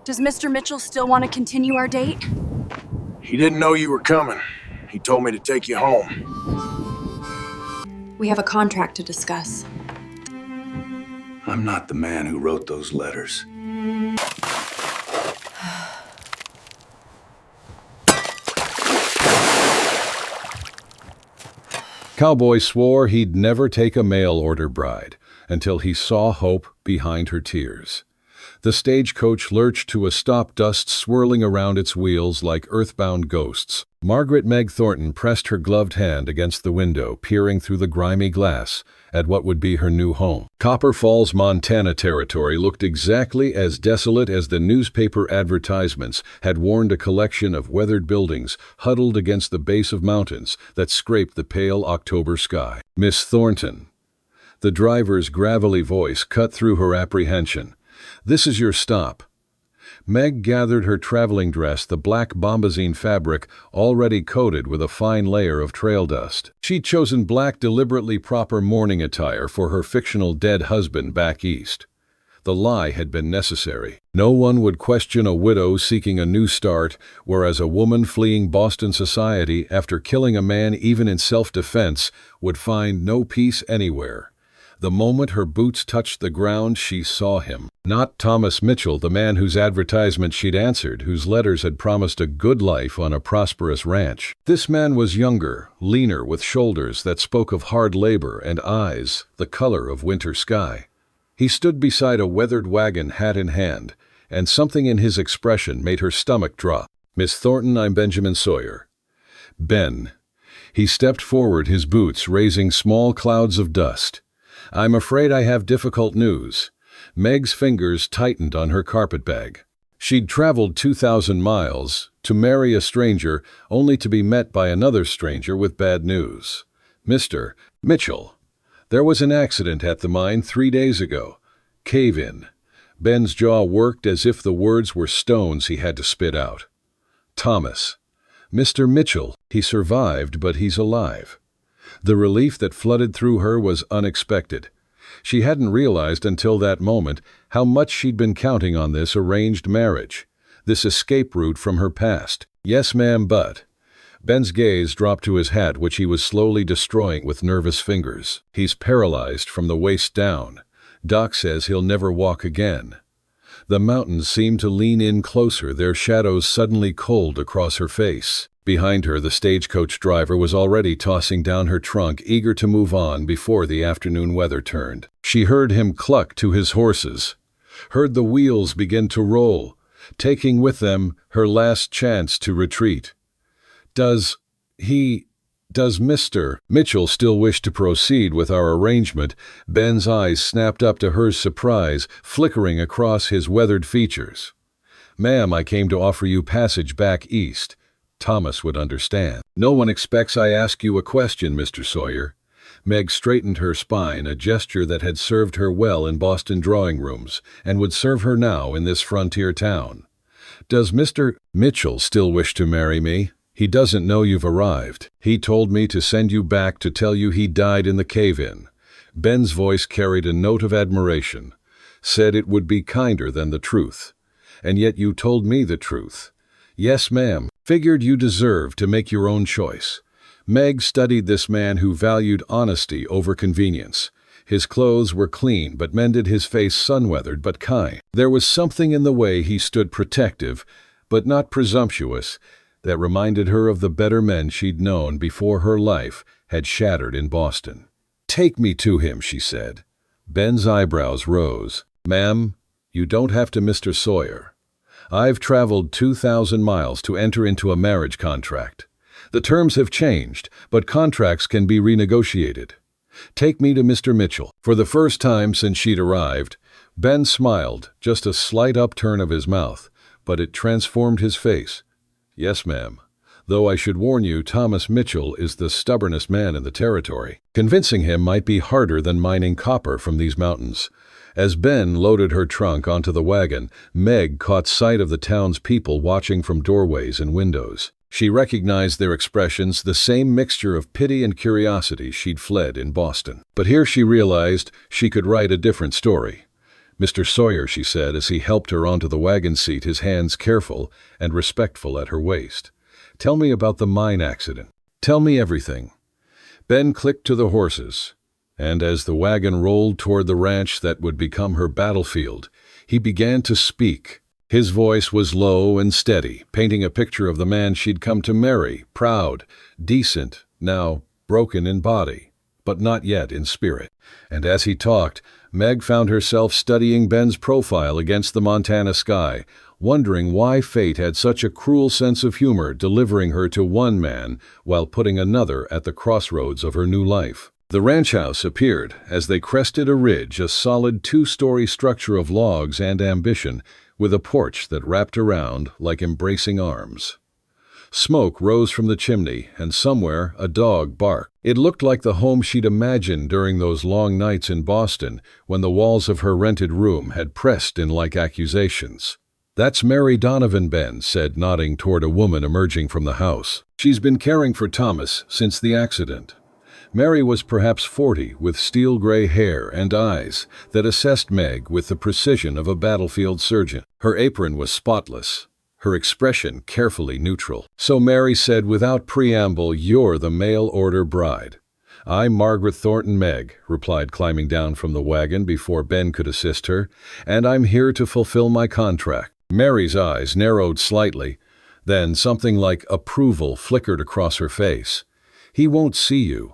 Does Mr. Mitchell still want to continue our date? He didn't know you were coming. He told me to take you home. We have a contract to discuss. I'm not the man who wrote those letters. Cowboy swore he'd never take a mail-order bride until he saw hope behind her tears. The stagecoach lurched to a stop, dust swirling around its wheels like earthbound ghosts. Margaret Meg Thornton pressed her gloved hand against the window, peering through the grimy glass at what would be her new home. Copper Falls, Montana territory looked exactly as desolate as the newspaper advertisements had warned, a collection of weathered buildings huddled against the base of mountains that scraped the pale October sky. Miss Thornton. The driver's gravelly voice cut through her apprehension. This is your stop. Meg gathered her traveling dress, the black bombazine fabric already coated with a fine layer of trail dust. She'd chosen black, deliberately proper mourning attire for her fictional dead husband back east. The lie had been necessary. No one would question a widow seeking a new start, whereas a woman fleeing Boston society after killing a man even in self-defense would find no peace anywhere. The moment her boots touched the ground, she saw him. Not Thomas Mitchell, the man whose advertisement she'd answered, whose letters had promised a good life on a prosperous ranch. This man was younger, leaner, with shoulders that spoke of hard labor and eyes the color of winter sky. He stood beside a weathered wagon, hat in hand, and something in his expression made her stomach drop. Miss Thornton, I'm Benjamin Sawyer. Ben. He stepped forward, his boots raising small clouds of dust. I'm afraid I have difficult news. Meg's fingers tightened on her carpetbag. She'd traveled 2,000 miles to marry a stranger, only to be met by another stranger with bad news. Mr. Mitchell. There was an accident at the mine 3 days ago. Cave-in. Ben's jaw worked as if the words were stones he had to spit out. Thomas. Mr. Mitchell. He survived, but he's alive. The relief that flooded through her was unexpected. She hadn't realized until that moment how much she'd been counting on this arranged marriage, this escape route from her past. Yes, ma'am, but... Ben's gaze dropped to his hat, which he was slowly destroying with nervous fingers. He's paralyzed from the waist down. Doc says he'll never walk again. The mountains seemed to lean in closer, their shadows suddenly cold across her face. Behind her, the stagecoach driver was already tossing down her trunk, eager to move on before the afternoon weather turned. She heard him cluck to his horses, heard the wheels begin to roll, taking with them her last chance to retreat. Does Mr. Mitchell still wish to proceed with our arrangement? Ben's eyes snapped up to hers, surprise flickering across his weathered features. Ma'am, I came to offer you passage back east. Thomas would understand. No one expects I ask you a question, Mr. Sawyer. Meg straightened her spine, a gesture that had served her well in Boston drawing rooms and would serve her now in this frontier town. Does Mr. Mitchell still wish to marry me? He doesn't know you've arrived. He told me to send you back to tell you he died in the cave-in. Ben's voice carried a note of admiration. Said it would be kinder than the truth. And yet you told me the truth. Yes, ma'am. Figured you deserved to make your own choice. Meg studied this man who valued honesty over convenience. His clothes were clean but mended, his face sun-weathered but kind. There was something in the way he stood, protective but not presumptuous, that reminded her of the better men she'd known before her life had shattered in Boston. Take me to him, she said. Ben's eyebrows rose. Ma'am, you don't have to, Mr. Sawyer. I've traveled 2,000 miles to enter into a marriage contract. The terms have changed, but contracts can be renegotiated. Take me to Mr. Mitchell. For the first time since she'd arrived, Ben smiled, just a slight upturn of his mouth, but it transformed his face. Yes, ma'am. Though I should warn you, Thomas Mitchell is the stubbornest man in the territory. Convincing him might be harder than mining copper from these mountains. As Ben loaded her trunk onto the wagon, Meg caught sight of the town's people watching from doorways and windows. She recognized their expressions, the same mixture of pity and curiosity she'd fled in Boston. But here she realized she could write a different story. Mr. Sawyer, she said as he helped her onto the wagon seat, his hands careful and respectful at her waist. Tell me about the mine accident. Tell me everything. Ben clicked to the horses, and as the wagon rolled toward the ranch that would become her battlefield, he began to speak. His voice was low and steady, painting a picture of the man she'd come to marry, proud, decent, now broken in body, but not yet in spirit. And as he talked, Meg found herself studying Ben's profile against the Montana sky, wondering why fate had such a cruel sense of humor, delivering her to one man while putting another at the crossroads of her new life. The ranch house appeared as they crested a ridge, a solid 2-story structure of logs and ambition, with a porch that wrapped around like embracing arms. Smoke rose from the chimney, and somewhere a dog barked. It looked like the home she'd imagined during those long nights in Boston when the walls of her rented room had pressed in like accusations. That's Mary Donovan, Ben said, nodding toward a woman emerging from the house. She's been caring for Thomas since the accident. Mary was perhaps 40, with steel-gray hair and eyes that assessed Meg with the precision of a battlefield surgeon. Her apron was spotless, her expression carefully neutral. So Mary said without preamble, "You're the mail-order bride." "I'm Margaret Thornton, Meg," replied, climbing down from the wagon before Ben could assist her, "and I'm here to fulfill my contract." Mary's eyes narrowed slightly, then something like approval flickered across her face. "He won't see you.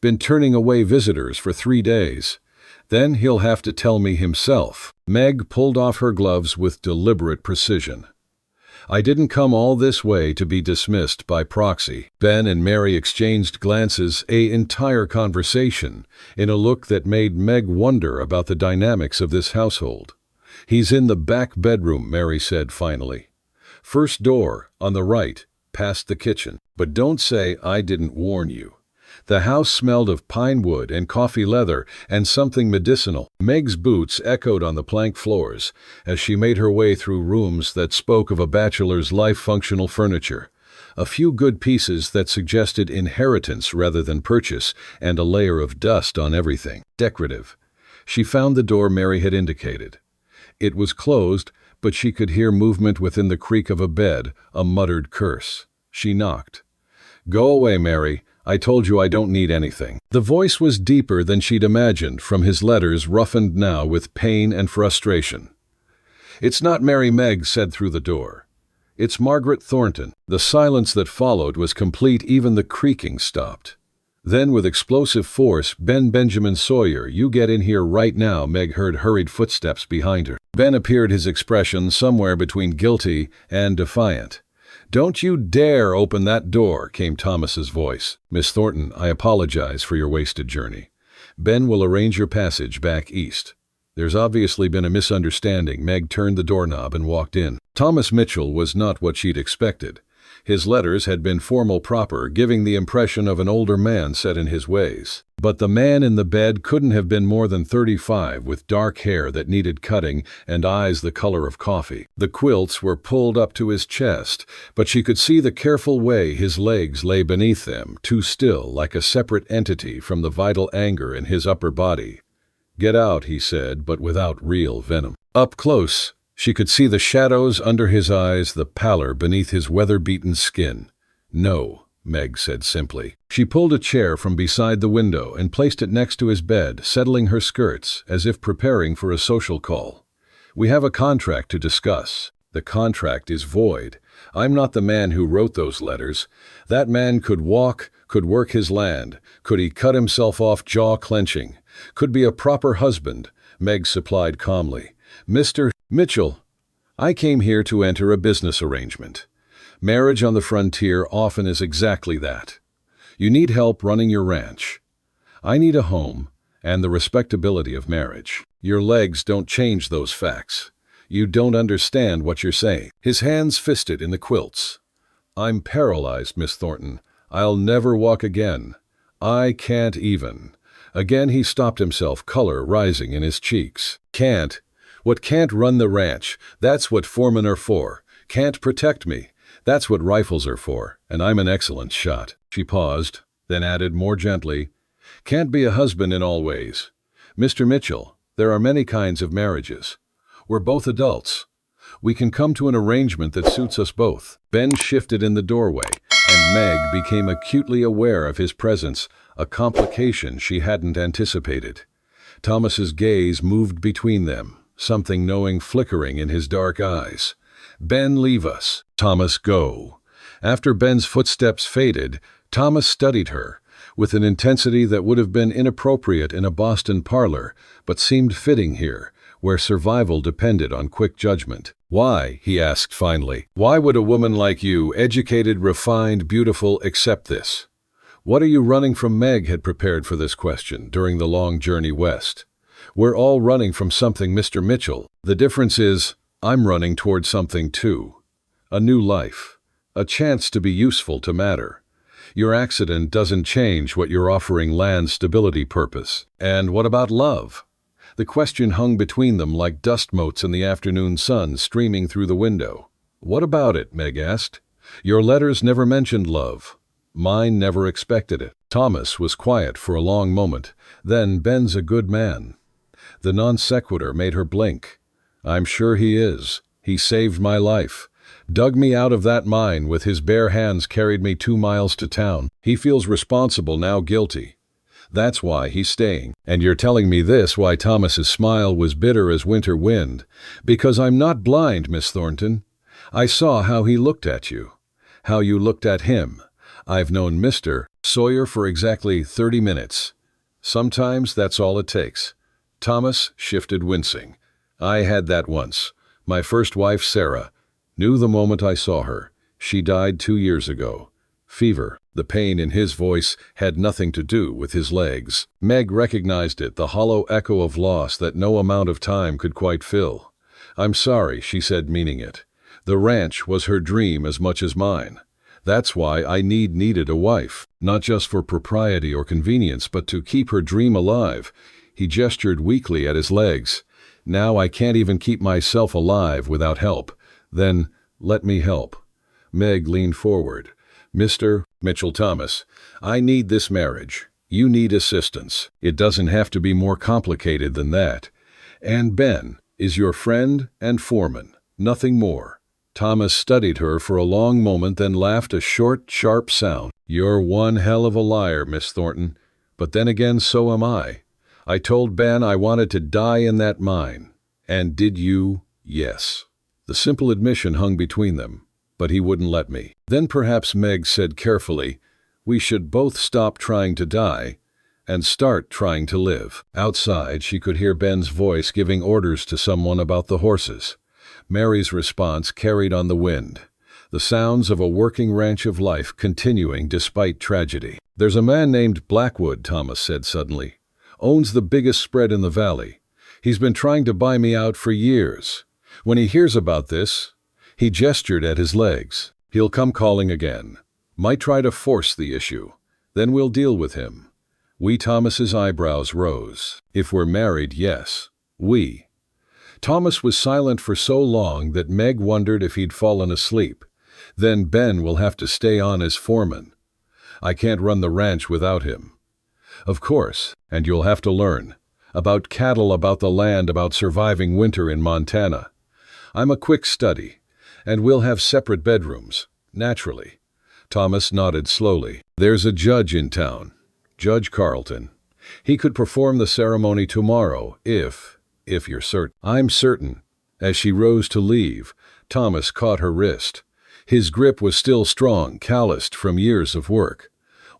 Been turning away visitors for 3 days. Then he'll have to tell me himself." Meg pulled off her gloves with deliberate precision. "I didn't come all this way to be dismissed by proxy." Ben and Mary exchanged glances, an entire conversation, in a look that made Meg wonder about the dynamics of this household. "He's in the back bedroom," Mary said finally. "First door, on the right, past the kitchen. But don't say I didn't warn you." The house smelled of pine wood and coffee leather and something medicinal. Meg's boots echoed on the plank floors as she made her way through rooms that spoke of a bachelor's life, functional furniture, a few good pieces that suggested inheritance rather than purchase, and a layer of dust on everything. Decorative. She found the door Mary had indicated. It was closed, but she could hear movement within the creak of a bed, a muttered curse. She knocked. "Go away, Mary. I told you I don't need anything." The voice was deeper than she'd imagined, from his letters roughened now with pain and frustration. "It's not Mary," Meg said through the door. "It's Margaret Thornton." The silence that followed was complete, even the creaking stopped. Then with explosive force, Benjamin Sawyer, "You get in here right now." Meg heard hurried footsteps behind her. Ben appeared, his expression somewhere between guilty and defiant. "Don't you dare open that door," came Thomas's voice. "Miss Thornton, I apologize for your wasted journey. Ben will arrange your passage back east." There's obviously been a misunderstanding. Meg turned the doorknob and walked in. Thomas Mitchell was not what she'd expected. His letters had been formal proper, giving the impression of an older man set in his ways. But the man in the bed couldn't have been more than 35, with dark hair that needed cutting and eyes the color of coffee. The quilts were pulled up to his chest, but she could see the careful way his legs lay beneath them, too still, like a separate entity from the vital anger in his upper body. "Get out," he said, but without real venom. Up close, she could see the shadows under his eyes, the pallor beneath his weather-beaten skin. "No," Meg said simply. She pulled a chair from beside the window and placed it next to his bed, settling her skirts as if preparing for a social call. "We have a contract to discuss." "The contract is void. I'm not the man who wrote those letters. That man could walk, could work his land, could he cut himself off jaw-clenching, could be a proper husband," Meg supplied calmly. "Mr. Mitchell, I came here to enter a business arrangement. Marriage on the frontier often is exactly that. You need help running your ranch. I need a home and the respectability of marriage. Your legs don't change those facts. You don't understand what you're saying." His hands fisted in the quilts. "I'm paralyzed, Miss Thornton. I'll never walk again. I can't even." Again he stopped himself, color rising in his cheeks. "Can't? What can't run the ranch? That's what foremen are for. Can't protect me? That's what rifles are for, and I'm an excellent shot." She paused, then added more gently, "Can't be a husband in all ways. Mr. Mitchell, There are many kinds of marriages. We're both adults. We can come to an arrangement that suits us both." Ben shifted in the doorway, and Meg became acutely aware of his presence, a complication she hadn't anticipated. Thomas's gaze moved between them, something knowing flickering in his dark eyes. "Ben, leave us." "Thomas, go." After Ben's footsteps faded, Thomas studied her, with an intensity that would have been inappropriate in a Boston parlor, but seemed fitting here, where survival depended on quick judgment. "Why?" he asked finally. "Why would a woman like you, educated, refined, beautiful, accept this? What are you running from?" Meg had prepared for this question during the long journey west. "We're all running from something, Mr. Mitchell. The difference is, I'm running toward something too. A new life. A chance to be useful, to matter. Your accident doesn't change what you're offering land stability purpose. And what about love?" The question hung between them like dust motes in the afternoon sun streaming through the window. "What about it?" Meg asked. "Your letters never mentioned love. Mine never expected it." Thomas was quiet for a long moment. Then, "Ben's a good man." The non sequitur made her blink. "I'm sure he is. He saved my life. Dug me out of that mine, with his bare hands carried me 2 miles to town. He feels responsible now, guilty. That's why he's staying." "And you're telling me this?" Why, Thomas's smile was bitter as winter wind. "Because I'm not blind, Miss Thornton. I saw how he looked at you. How you looked at him. I've known Mr. Sawyer for exactly 30 minutes. Sometimes that's all it takes." Thomas shifted, wincing. "I had that once. My first wife, Sarah. Knew the moment I saw her. She died 2 years ago. Fever." The pain in his voice had nothing to do with his legs. Meg recognized it, the hollow echo of loss that no amount of time could quite fill. "I'm sorry," she said, meaning it. "The ranch was her dream as much as mine. That's why I needed a wife, not just for propriety or convenience, but to keep her dream alive." He gestured weakly at his legs. "Now I can't even keep myself alive without help. Then let me help." Meg leaned forward. "Mr. Mitchell Thomas, I need this marriage. You need assistance. It doesn't have to be more complicated than that. And Ben is your friend and foreman, nothing more." Thomas studied her for a long moment, then laughed a short, sharp sound. "You're one hell of a liar, Miss Thornton. But then again, so am I. I told Ben I wanted to die in that mine. And did you?" "Yes." The simple admission hung between them, but he wouldn't let me. Then perhaps Meg said carefully, "We should both stop trying to die and start trying to live." Outside, she could hear Ben's voice giving orders to someone about the horses. Mary's response carried on the wind, the sounds of a working ranch of life continuing despite tragedy. "There's a man named Blackwood," Thomas said suddenly. "Owns the biggest spread in the valley. He's been trying to buy me out for years. When he hears about this," he gestured at his legs, "he'll come calling again. Might try to force the issue. Then we'll deal with him." Thomas's eyebrows rose. "If we're married, yes. We." Thomas was silent for so long that Meg wondered if he'd fallen asleep. "Then Ben will have to stay on as foreman. I can't run the ranch without him." "Of course, and you'll have to learn. About cattle, about the land, about surviving winter in Montana. I'm a quick study, and we'll have separate bedrooms, naturally." Thomas nodded slowly. "There's a judge in town, Judge Carlton. He could perform the ceremony tomorrow, if you're certain." "I'm certain." As she rose to leave, Thomas caught her wrist. His grip was still strong, calloused from years of work.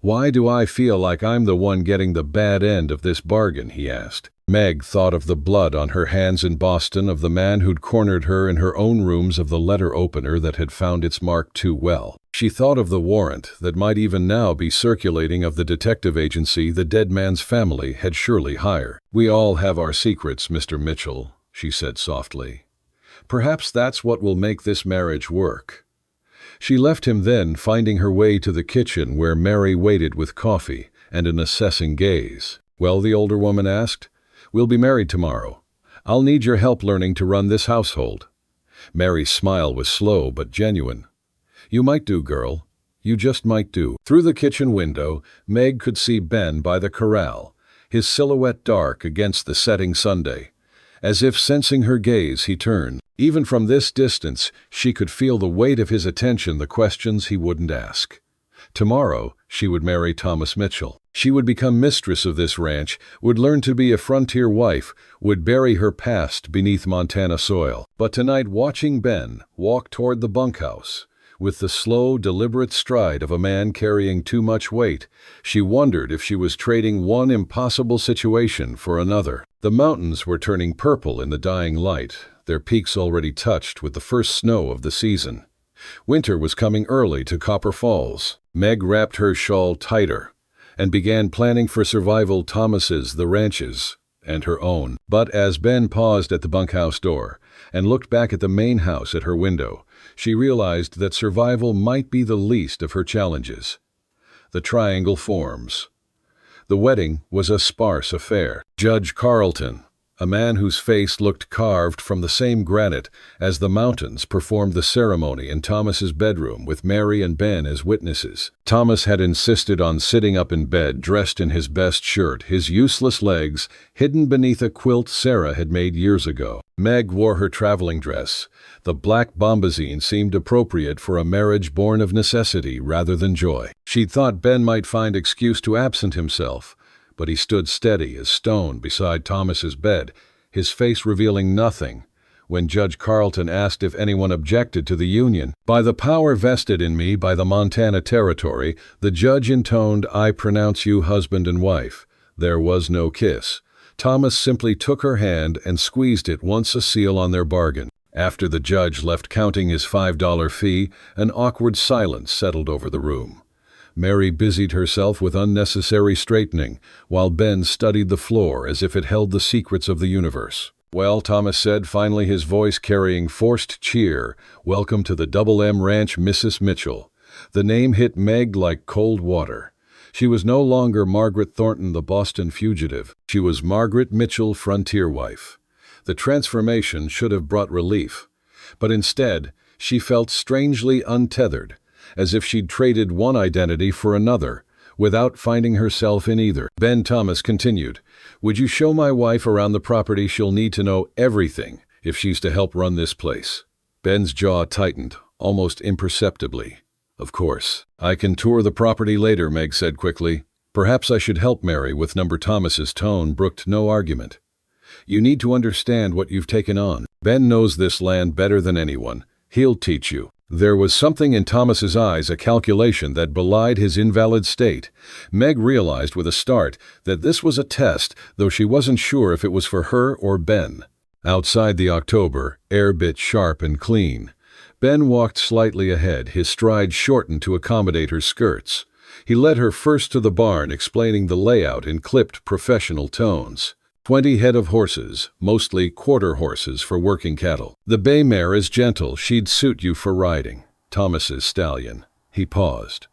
"Why do I feel like I'm the one getting the bad end of this bargain?" he asked. Meg thought of the blood on her hands in Boston, of the man who'd cornered her in her own rooms, of the letter opener that had found its mark too well. She thought of the warrant that might even now be circulating, of the detective agency the dead man's family had surely hired. "We all have our secrets, Mr. Mitchell," she said softly. "Perhaps that's what will make this marriage work." She left him then, finding her way to the kitchen where Mary waited with coffee and an assessing gaze. "Well," the older woman asked, "we'll be married tomorrow. I'll need your help learning to run this household." Mary's smile was slow but genuine. "You might do, girl. You just might do." Through the kitchen window, Meg could see Ben by the corral, his silhouette dark against the setting Sunday. As if sensing her gaze, he turned. Even from this distance, she could feel the weight of his attention, the questions he wouldn't ask. Tomorrow, she would marry Thomas Mitchell. She would become mistress of this ranch, would learn to be a frontier wife, would bury her past beneath Montana soil. But tonight, watching Ben walk toward the bunkhouse, with the slow, deliberate stride of a man carrying too much weight, she wondered if she was trading one impossible situation for another. The mountains were turning purple in the dying light, their peaks already touched with the first snow of the season. Winter was coming early to Copper Falls. Meg wrapped her shawl tighter and began planning for survival, Thomas's, the ranch's, and her own. But as Ben paused at the bunkhouse door and looked back at the main house at her window, she realized that survival might be the least of her challenges. The triangle forms. The wedding was a sparse affair. Judge Carlton, a man whose face looked carved from the same granite as the mountains, performed the ceremony in Thomas's bedroom with Mary and Ben as witnesses. Thomas had insisted on sitting up in bed, dressed in his best shirt, his useless legs hidden beneath a quilt Sarah had made years ago. Meg wore her traveling dress. The black bombazine seemed appropriate for a marriage born of necessity rather than joy. She'd thought Ben might find excuse to absent himself, but he stood steady as stone beside Thomas's bed, his face revealing nothing, when Judge Carlton asked if anyone objected to the union. "By the power vested in me by the Montana Territory," the judge intoned, "I pronounce you husband and wife." There was no kiss. Thomas simply took her hand and squeezed it, once a seal on their bargain. After the judge left counting his $5 fee, an awkward silence settled over the room. Mary busied herself with unnecessary straightening, while Ben studied the floor as if it held the secrets of the universe. "Well," Thomas said, finally, his voice carrying forced cheer, "welcome to the Double M Ranch, Mrs. Mitchell." The name hit Meg like cold water. She was no longer Margaret Thornton, the Boston fugitive. She was Margaret Mitchell, frontier wife. The transformation should have brought relief, but instead, she felt strangely untethered, as if she'd traded one identity for another, without finding herself in either. Ben Thomas continued, "Would you show my wife around the property? She'll need to know everything if she's to help run this place." Ben's jaw tightened, almost imperceptibly. "Of course. I can tour the property later," Meg said quickly. "Perhaps I should help Mary with number." Thomas's tone brooked no argument. "You need to understand what you've taken on. Ben knows this land better than anyone. He'll teach you." There was something in Thomas's eyes, a calculation that belied his invalid state. Meg realized with a start that this was a test, though she wasn't sure if it was for her or Ben. Outside, the October air bit sharp and clean. Ben walked slightly ahead, his stride shortened to accommodate her skirts. He led her first to the barn, explaining the layout in clipped professional tones. 20 head of horses, mostly quarter horses for working cattle. "The bay mare is gentle, she'd suit you for riding." Thomas's stallion. He paused.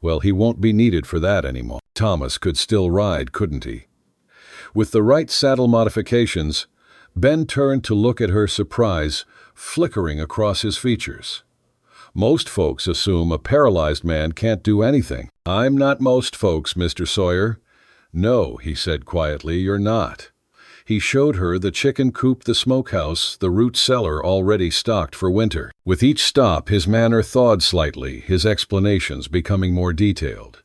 Well, he won't be needed for that anymore. Thomas could still ride, couldn't he? With the right saddle modifications, Ben turned to look at her, surprise flickering across his features. "Most folks assume a paralyzed man can't do anything." "I'm not most folks, Mr. Sawyer." "No," he said quietly, "you're not." He showed her the chicken coop, the smokehouse, the root cellar already stocked for winter. With each stop, his manner thawed slightly, his explanations becoming more detailed.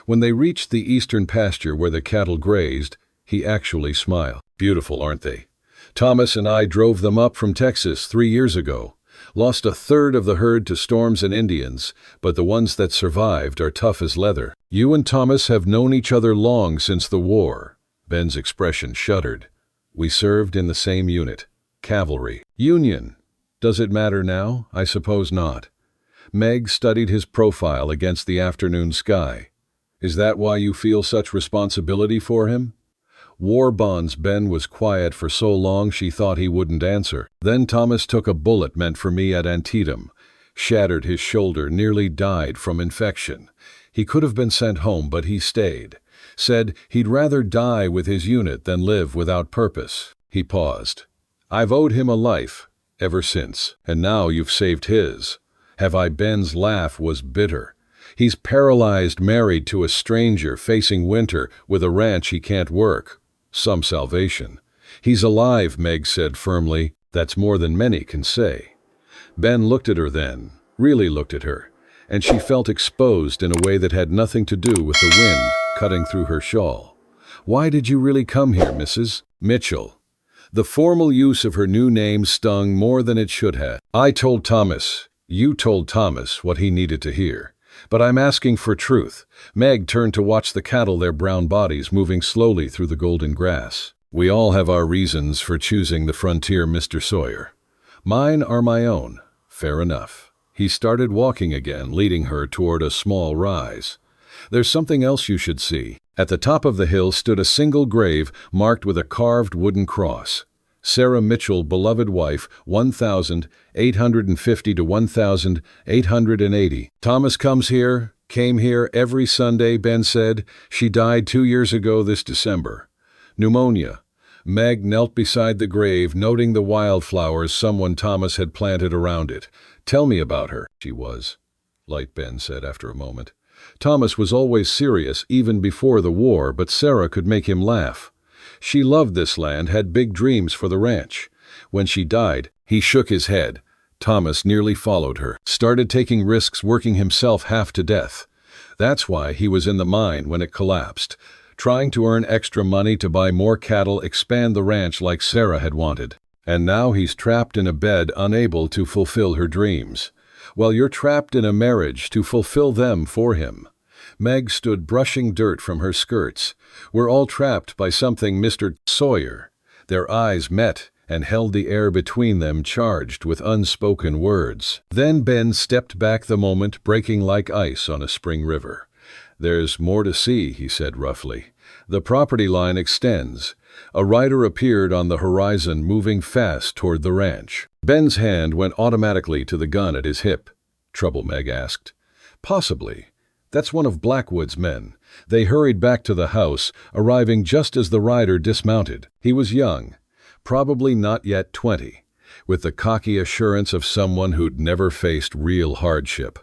When they reached the eastern pasture where the cattle grazed, he actually smiled. "Beautiful, aren't they? Thomas and I drove them up from Texas 3 years ago. Lost a third of the herd to storms and Indians, but the ones that survived are tough as leather." "You and Thomas have known each other long, since the war." Ben's expression shuddered. "We served in the same unit. Cavalry." "Union. Does it matter now? I suppose not." Meg studied his profile against the afternoon sky. "Is that why you feel such responsibility for him?" "War bonds." Ben was quiet for so long she thought he wouldn't answer. "Then Thomas took a bullet meant for me at Antietam. Shattered his shoulder, nearly died from infection. He could have been sent home, but he stayed. Said he'd rather die with his unit than live without purpose." He paused. "I've owed him a life, ever since, and now you've saved his." "Have I?" Ben's laugh was bitter. He's paralyzed, married to a stranger, facing winter, with a ranch he can't work. Some salvation. He's alive, Meg said firmly. That's more than many can say. Ben looked at her then, really looked at her, and she felt exposed in a way that had nothing to do with the wind cutting through her shawl. Why did you really come here, Mrs. Mitchell? The formal use of her new name stung more than it should have. I told Thomas, you told Thomas what he needed to hear. But I'm asking for truth. Meg turned to watch the cattle, their brown bodies moving slowly through the golden grass. We all have our reasons for choosing the frontier, Mr. Sawyer. Mine are my own. Fair enough. He started walking again, leading her toward a small rise. There's something else you should see. At the top of the hill stood a single grave marked with a carved wooden cross. Sarah Mitchell, beloved wife, 1,850 to 1,880. Thomas came here every Sunday, Ben said. She died 2 years ago this December. Pneumonia. Meg knelt beside the grave, noting the wildflowers someone Thomas had planted around it. Tell me about her. She was, light Ben said after a moment. Thomas was always serious, even before the war, but Sarah could make him laugh. She loved this land, had big dreams for the ranch. When she died, he shook his head. Thomas nearly followed her, started taking risks, working himself half to death. That's why he was in the mine when it collapsed, trying to earn extra money to buy more cattle, expand the ranch like Sarah had wanted. And now he's trapped in a bed, unable to fulfill her dreams. Well, you're trapped in a marriage to fulfill them for him. Meg stood brushing dirt from her skirts. We're all trapped by something, Mr. Sawyer. Their eyes met and held the air between them charged with unspoken words. Then Ben stepped back the moment, breaking like ice on a spring river. There's more to see, he said roughly. The property line extends. A rider appeared on the horizon, moving fast toward the ranch. Ben's hand went automatically to the gun at his hip. Trouble, Meg asked. Possibly. That's one of Blackwood's men. They hurried back to the house, arriving just as the rider dismounted. He was young, probably not yet 20, with the cocky assurance of someone who'd never faced real hardship.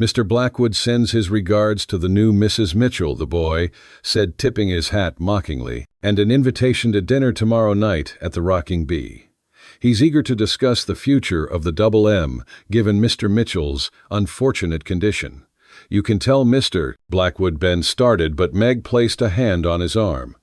Mr. Blackwood sends his regards to the new Mrs. Mitchell, the boy said, tipping his hat mockingly, and an invitation to dinner tomorrow night at the Rocking Bee. He's eager to discuss the future of the Double M, given Mr. Mitchell's unfortunate condition. You can tell Mr. Blackwood, Ben started, but Meg placed a hand on his arm.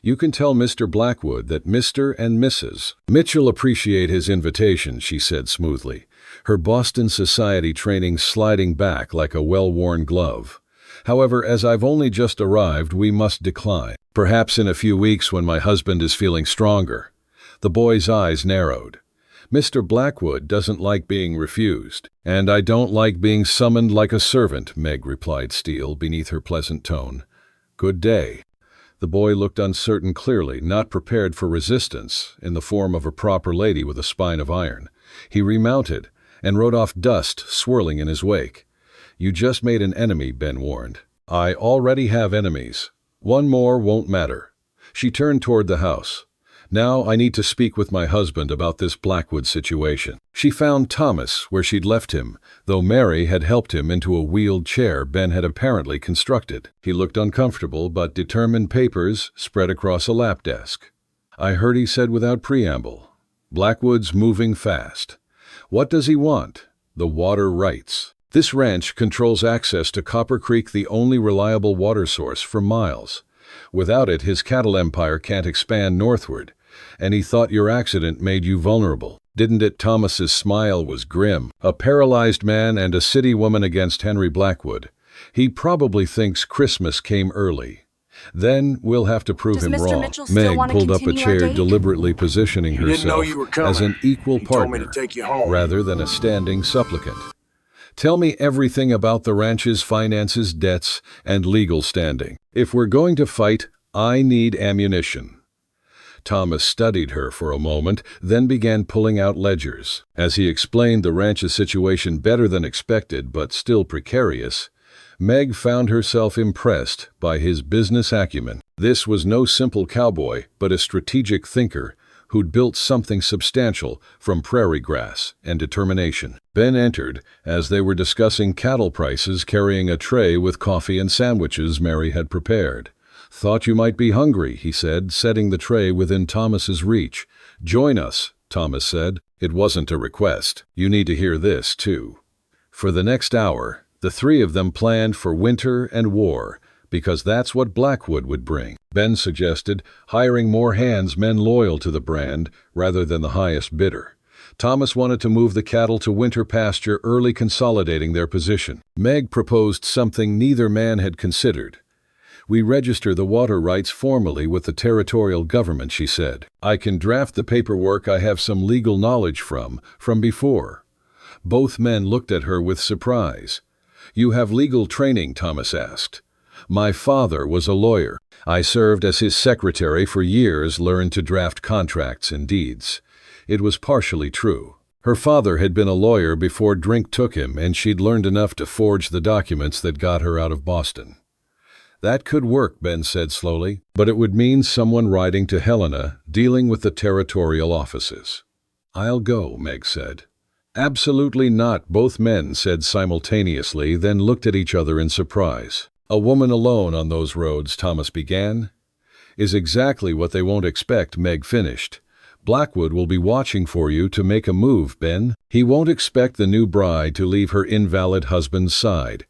You can tell Mr. Blackwood that Mr. and Mrs. Mitchell appreciate his invitation, she said smoothly, her Boston society training sliding back like a well-worn glove. However, as I've only just arrived, we must decline. Perhaps in a few weeks when my husband is feeling stronger. The boy's eyes narrowed. Mr. Blackwood doesn't like being refused. And I don't like being summoned like a servant, Meg replied, steel beneath her pleasant tone. Good day. The boy looked uncertain, clearly not prepared for resistance in the form of a proper lady with a spine of iron. He remounted and rode off, dust swirling in his wake. You just made an enemy, Ben warned. I already have enemies. One more won't matter. She turned toward the house. Now I need to speak with my husband about this Blackwood situation. She found Thomas where she'd left him, though Mary had helped him into a wheeled chair Ben had apparently constructed. He looked uncomfortable but determined, papers spread across a lap desk. I heard, he said without preamble. Blackwood's moving fast. What does he want? The water rights. This ranch controls access to Copper Creek, the only reliable water source, for miles. Without it, his cattle empire can't expand northward. And he thought your accident made you vulnerable, didn't it? Thomas's smile was grim. A paralyzed man and a city woman against Henry Blackwood. He probably thinks Christmas came early. Then we'll have to prove him wrong. Meg pulled up a chair, deliberately positioning herself as an equal partner rather than a standing supplicant. Tell me everything about the ranch's finances, debts, and legal standing. If we're going to fight, I need ammunition. Thomas studied her for a moment, then began pulling out ledgers. As he explained the ranch's situation better than expected, but still precarious, Meg found herself impressed by his business acumen. This was no simple cowboy, but a strategic thinker who'd built something substantial from prairie grass and determination. Ben entered as they were discussing cattle prices, carrying a tray with coffee and sandwiches Mary had prepared. "Thought you might be hungry," he said, setting the tray within Thomas's reach. "Join us," Thomas said. It wasn't a request. "You need to hear this, too." For the next hour, the three of them planned for winter and war, because that's what Blackwood would bring. Ben suggested hiring more hands, men loyal to the brand, rather than the highest bidder. Thomas wanted to move the cattle to winter pasture, early consolidating their position. Meg proposed something neither man had considered. "We register the water rights formally with the territorial government," she said. "I can draft the paperwork. I have some legal knowledge from before." Both men looked at her with surprise. "You have legal training?" Thomas asked. "My father was a lawyer. I served as his secretary for years, learned to draft contracts and deeds." It was partially true. Her father had been a lawyer before drink took him, and she'd learned enough to forge the documents that got her out of Boston. "That could work," Ben said slowly, "but it would mean someone writing to Helena, dealing with the territorial offices." "I'll go," Meg said. "Absolutely not," both men said simultaneously, then looked at each other in surprise. "A woman alone on those roads," Thomas began. "Is exactly what they won't expect," Meg finished. "Blackwood will be watching for you to make a move, Ben. He won't expect the new bride to leave her invalid husband's side."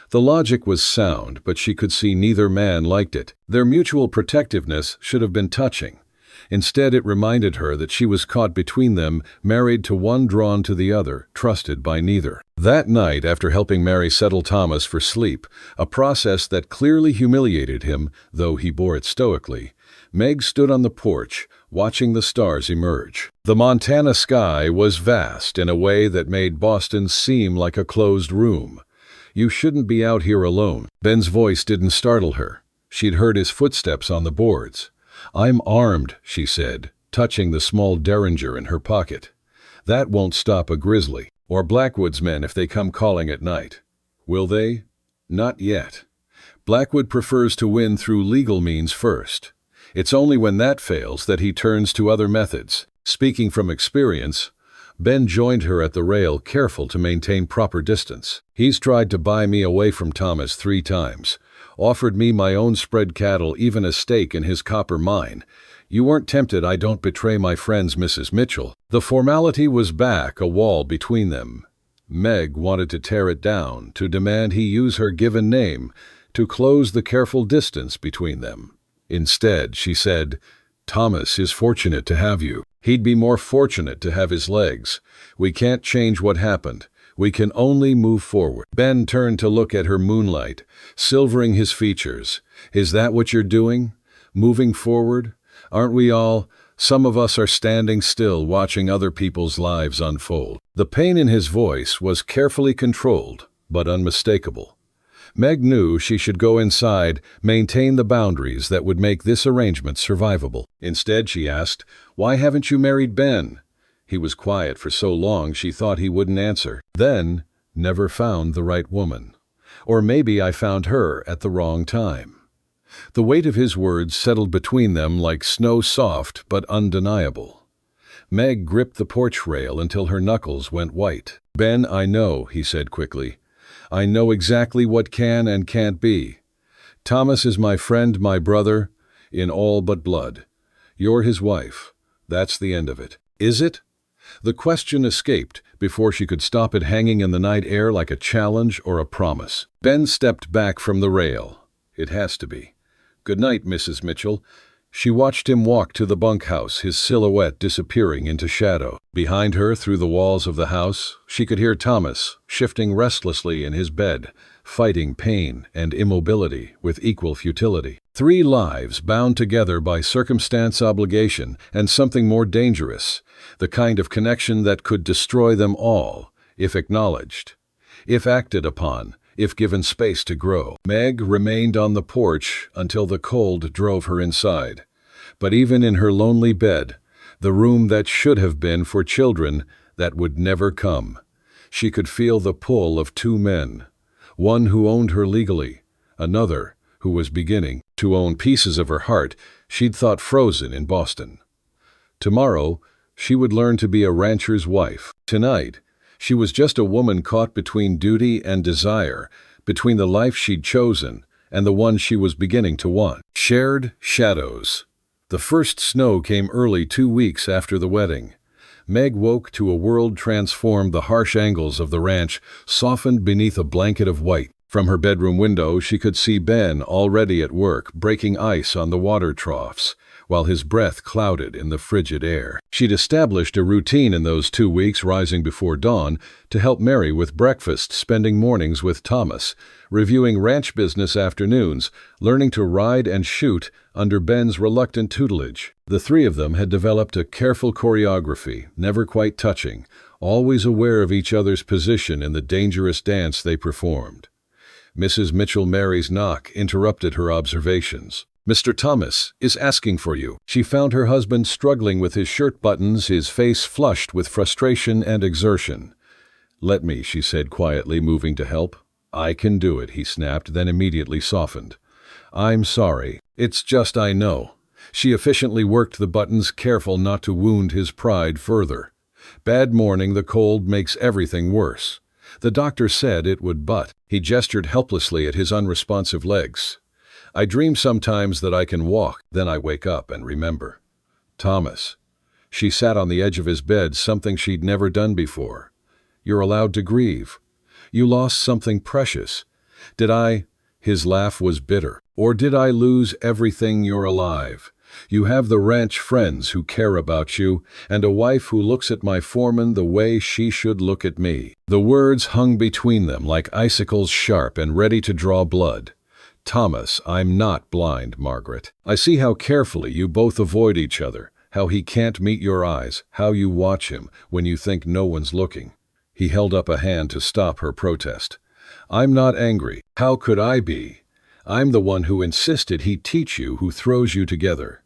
The logic was sound, but she could see neither man liked it. Their mutual protectiveness should have been touching. Instead, it reminded her that she was caught between them, married to one, drawn to the other, trusted by neither. That night, after helping Mary settle Thomas for sleep, a process that clearly humiliated him, though he bore it stoically, Meg stood on the porch, watching the stars emerge. The Montana sky was vast in a way that made Boston seem like a closed room. "You shouldn't be out here alone." Ben's voice didn't startle her. She'd heard his footsteps on the boards. "I'm armed," she said, touching the small derringer in her pocket. "That won't stop a grizzly, or Blackwood's men if they come calling at night." "Will they?" "Not yet. Blackwood prefers to win through legal means first. It's only when that fails that he turns to other methods." Speaking from experience, Ben joined her at the rail, careful to maintain proper distance. "He's tried to buy me away from Thomas 3 times. Offered me my own spread cattle, even a stake in his copper mine. You weren't tempted. I don't betray my friends, Mrs. Mitchell." The formality was back, a wall between them. Meg wanted to tear it down, to demand he use her given name, to close the careful distance between them. Instead, she said, "Thomas is fortunate to have you. He'd be more fortunate to have his legs. We can't change what happened. We can only move forward." Ben turned to look at her, moonlight silvering his features. "Is that what you're doing? Moving forward? Aren't we all? Some of us are standing still, watching other people's lives unfold." The pain in his voice was carefully controlled, but unmistakable. Meg knew she should go inside, maintain the boundaries that would make this arrangement survivable. Instead, she asked, "Why haven't you married Ben?" He was quiet for so long she thought he wouldn't answer. "Then, never found the right woman. Or maybe I found her at the wrong time." The weight of his words settled between them like snow, soft but undeniable. Meg gripped the porch rail until her knuckles went white. "Ben, I know," he said quickly. "I know exactly what can and can't be. Thomas is my friend, my brother, in all but blood. You're his wife. That's the end of it." "Is it?" The question escaped before she could stop it, hanging in the night air like a challenge or a promise. Ben stepped back from the rail. "It has to be. Good night, Mrs. Mitchell." She watched him walk to the bunkhouse, his silhouette disappearing into shadow. Behind her, through the walls of the house, she could hear Thomas, shifting restlessly in his bed, fighting pain and immobility with equal futility. 3 lives bound together by circumstance, obligation, and something more dangerous, the kind of connection that could destroy them all, if acknowledged, if acted upon, if given space to grow. Meg remained on the porch until the cold drove her inside. But even in her lonely bed, the room that should have been for children that would never come, she could feel the pull of 2 men, one who owned her legally, another who was beginning to own pieces of her heart she'd thought frozen in Boston. Tomorrow, she would learn to be a rancher's wife. Tonight, she was just a woman caught between duty and desire, between the life she'd chosen and the one she was beginning to want. Shared shadows. The first snow came early 2 weeks after the wedding. Meg woke to a world transformed, the harsh angles of the ranch softened beneath a blanket of white. From her bedroom window, she could see Ben already at work, breaking ice on the water troughs, while his breath clouded in the frigid air. She'd established a routine in those 2 weeks, rising before dawn to help Mary with breakfast, spending mornings with Thomas, reviewing ranch business afternoons, learning to ride and shoot under Ben's reluctant tutelage. The three of them had developed a careful choreography, never quite touching, always aware of each other's position in the dangerous dance they performed. Mrs. Mitchell Mary's knock interrupted her observations. "Mr. Thomas is asking for you." She found her husband struggling with his shirt buttons, his face flushed with frustration and exertion. "Let me," she said quietly, moving to help. "I can do it," he snapped, then immediately softened. "I'm sorry. It's just I know." She efficiently worked the buttons, careful not to wound his pride further. "Bad morning, the cold makes everything worse. The doctor said it would, but..." He gestured helplessly at his unresponsive legs. "I dream sometimes that I can walk, then I wake up and remember." "Thomas." She sat on the edge of his bed, something she'd never done before. "You're allowed to grieve. You lost something precious. Did I..." His laugh was bitter. "Or did I lose everything? You're alive. You have the ranch friends who care about you, and a wife who looks at my foreman the way she should look at me." The words hung between them like icicles, sharp and ready to draw blood. "Thomas, I'm not blind, Margaret. I see how carefully you both avoid each other, how he can't meet your eyes, how you watch him when you think no one's looking." He held up a hand to stop her protest. "I'm not angry. How could I be? I'm the one who insisted he teach you, who throws you together.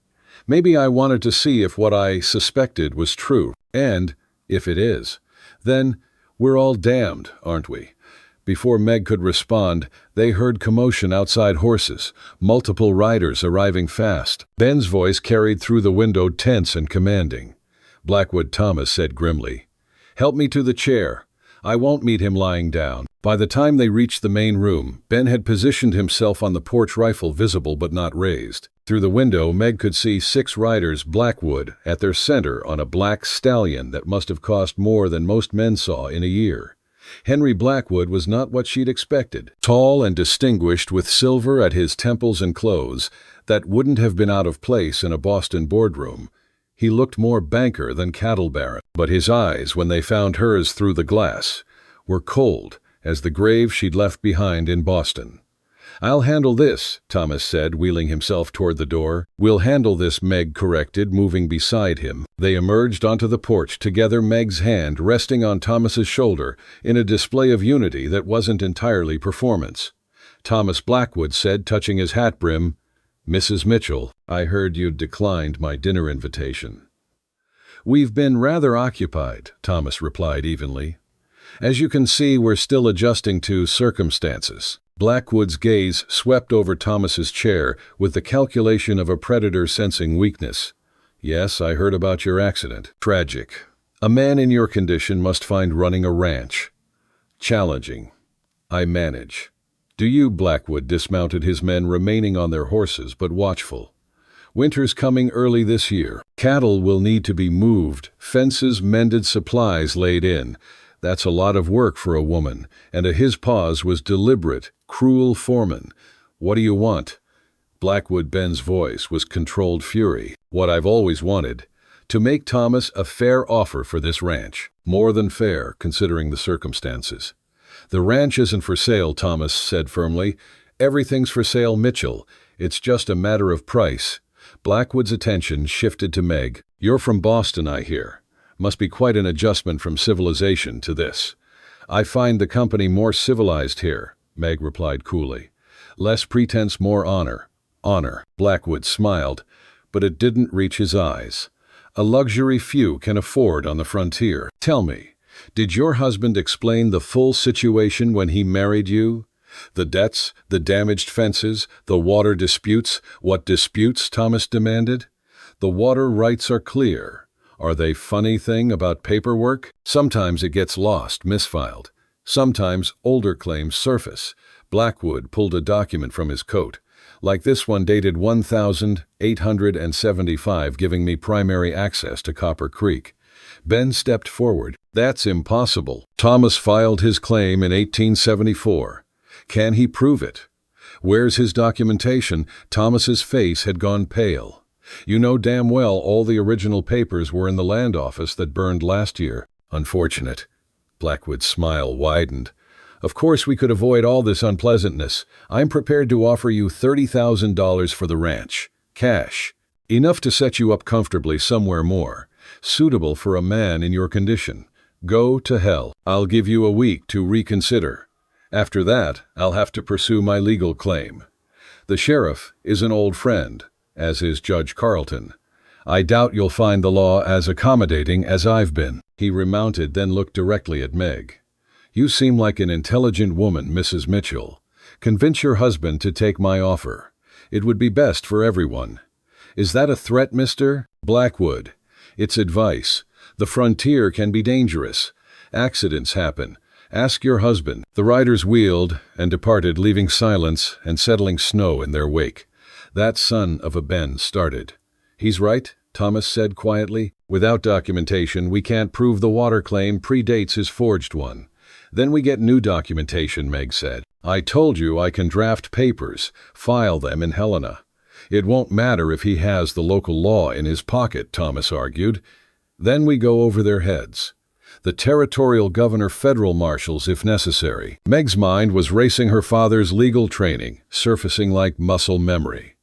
Maybe I wanted to see if what I suspected was true. And, if it is, then we're all damned, aren't we?" Before Meg could respond, they heard commotion outside, horses, multiple riders arriving fast. Ben's voice carried through the window, tense and commanding. "Blackwood," Thomas said grimly. "Help me to the chair. I won't meet him lying down." By the time they reached the main room, Ben had positioned himself on the porch, rifle visible but not raised. Through the window, Meg could see 6 riders, Blackwood at their center on a black stallion that must have cost more than most men saw in a year. Henry Blackwood was not what she'd expected. Tall and distinguished, with silver at his temples and clothes that wouldn't have been out of place in a Boston boardroom. He looked more banker than cattle baron, but his eyes, when they found hers through the glass, were cold as the grave she'd left behind in Boston. "I'll handle this," Thomas said, wheeling himself toward the door. "We'll handle this," Meg corrected, moving beside him. They emerged onto the porch together, Meg's hand resting on Thomas's shoulder in a display of unity that wasn't entirely performance. Thomas Blackwood said, touching his hat brim, "Mrs. Mitchell, I heard you'd declined my dinner invitation." "We've been rather occupied," Thomas replied evenly. "As you can see, we're still adjusting to circumstances." Blackwood's gaze swept over Thomas's chair with the calculation of a predator sensing weakness. "Yes, I heard about your accident. Tragic. A man in your condition must find running a ranch challenging. I manage." "Do you?" Blackwood dismounted his men, remaining on their horses but watchful. "Winter's coming early this year. Cattle will need to be moved, fences mended, supplies laid in. That's a lot of work for a woman," and his pause was deliberate, cruel. "Foreman, what do you want?" Blackwood Ben's voice was controlled fury. "What I've always wanted. To make Thomas a fair offer for this ranch. More than fair, considering the circumstances." "The ranch isn't for sale," Thomas said firmly. "Everything's for sale, Mitchell. It's just a matter of price." Blackwood's attention shifted to Meg. "You're from Boston, I hear. Must be quite an adjustment from civilization to this." "I find the company more civilized here," Meg replied coolly. "Less pretense, more honor." "Honor." Blackwood smiled, but it didn't reach his eyes. "A luxury few can afford on the frontier. Tell me, did your husband explain the full situation when he married you? The debts, the damaged fences, the water disputes." "What disputes?" Thomas demanded. "The water rights are clear. Are they funny thing about paperwork? Sometimes it gets lost, misfiled. Sometimes older claims surface. Blackwood pulled a document from his coat, like this one dated 1875, giving me primary access to Copper Creek. Ben stepped forward. That's impossible. Thomas filed his claim in 1874. Can he prove it? Where's his documentation? Thomas's face had gone pale. You know damn well all the original papers were in the land office that burned last year. Unfortunate. Blackwood's smile widened. Of course we could avoid all this unpleasantness. I'm prepared to offer you $30,000 for the ranch. Cash. Enough to set you up comfortably somewhere more. Suitable for a man in your condition. Go to hell. I'll give you a week to reconsider. After that, I'll have to pursue my legal claim. The sheriff is an old friend, as is Judge Carlton. I doubt you'll find the law as accommodating as I've been. He remounted, then looked directly at Meg. You seem like an intelligent woman, Mrs. Mitchell. Convince your husband to take my offer. It would be best for everyone. Is that a threat, Mr. Blackwood? It's advice. The frontier can be dangerous. Accidents happen. Ask your husband. The riders wheeled and departed, leaving silence and settling snow in their wake. That son of a Ben started. He's right, Thomas said quietly. Without documentation, we can't prove the water claim predates his forged one. Then we get new documentation, Meg said. I told you I can draft papers, file them in Helena. It won't matter if he has the local law in his pocket, Thomas argued. Then we go over their heads. The territorial governor, federal marshals if necessary. Meg's mind was racing her father's legal training, surfacing like muscle memory.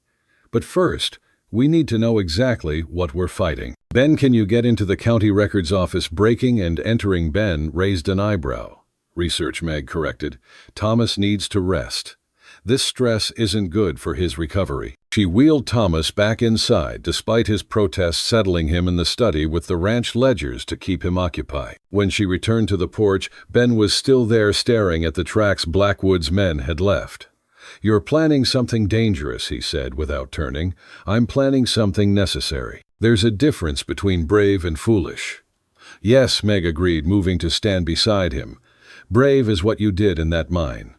But first, we need to know exactly what we're fighting. Ben, can you get into the county records office? Breaking and entering. Ben raised an eyebrow. Research, Meg corrected. Thomas needs to rest. This stress isn't good for his recovery. She wheeled Thomas back inside, despite his protests settling him in the study with the ranch ledgers to keep him occupied. When she returned to the porch, Ben was still there staring at the tracks Blackwood's men had left. You're planning something dangerous, he said without turning. I'm planning something necessary. There's a difference between brave and foolish. Yes, Meg agreed, moving to stand beside him. Brave is what you did in that mine.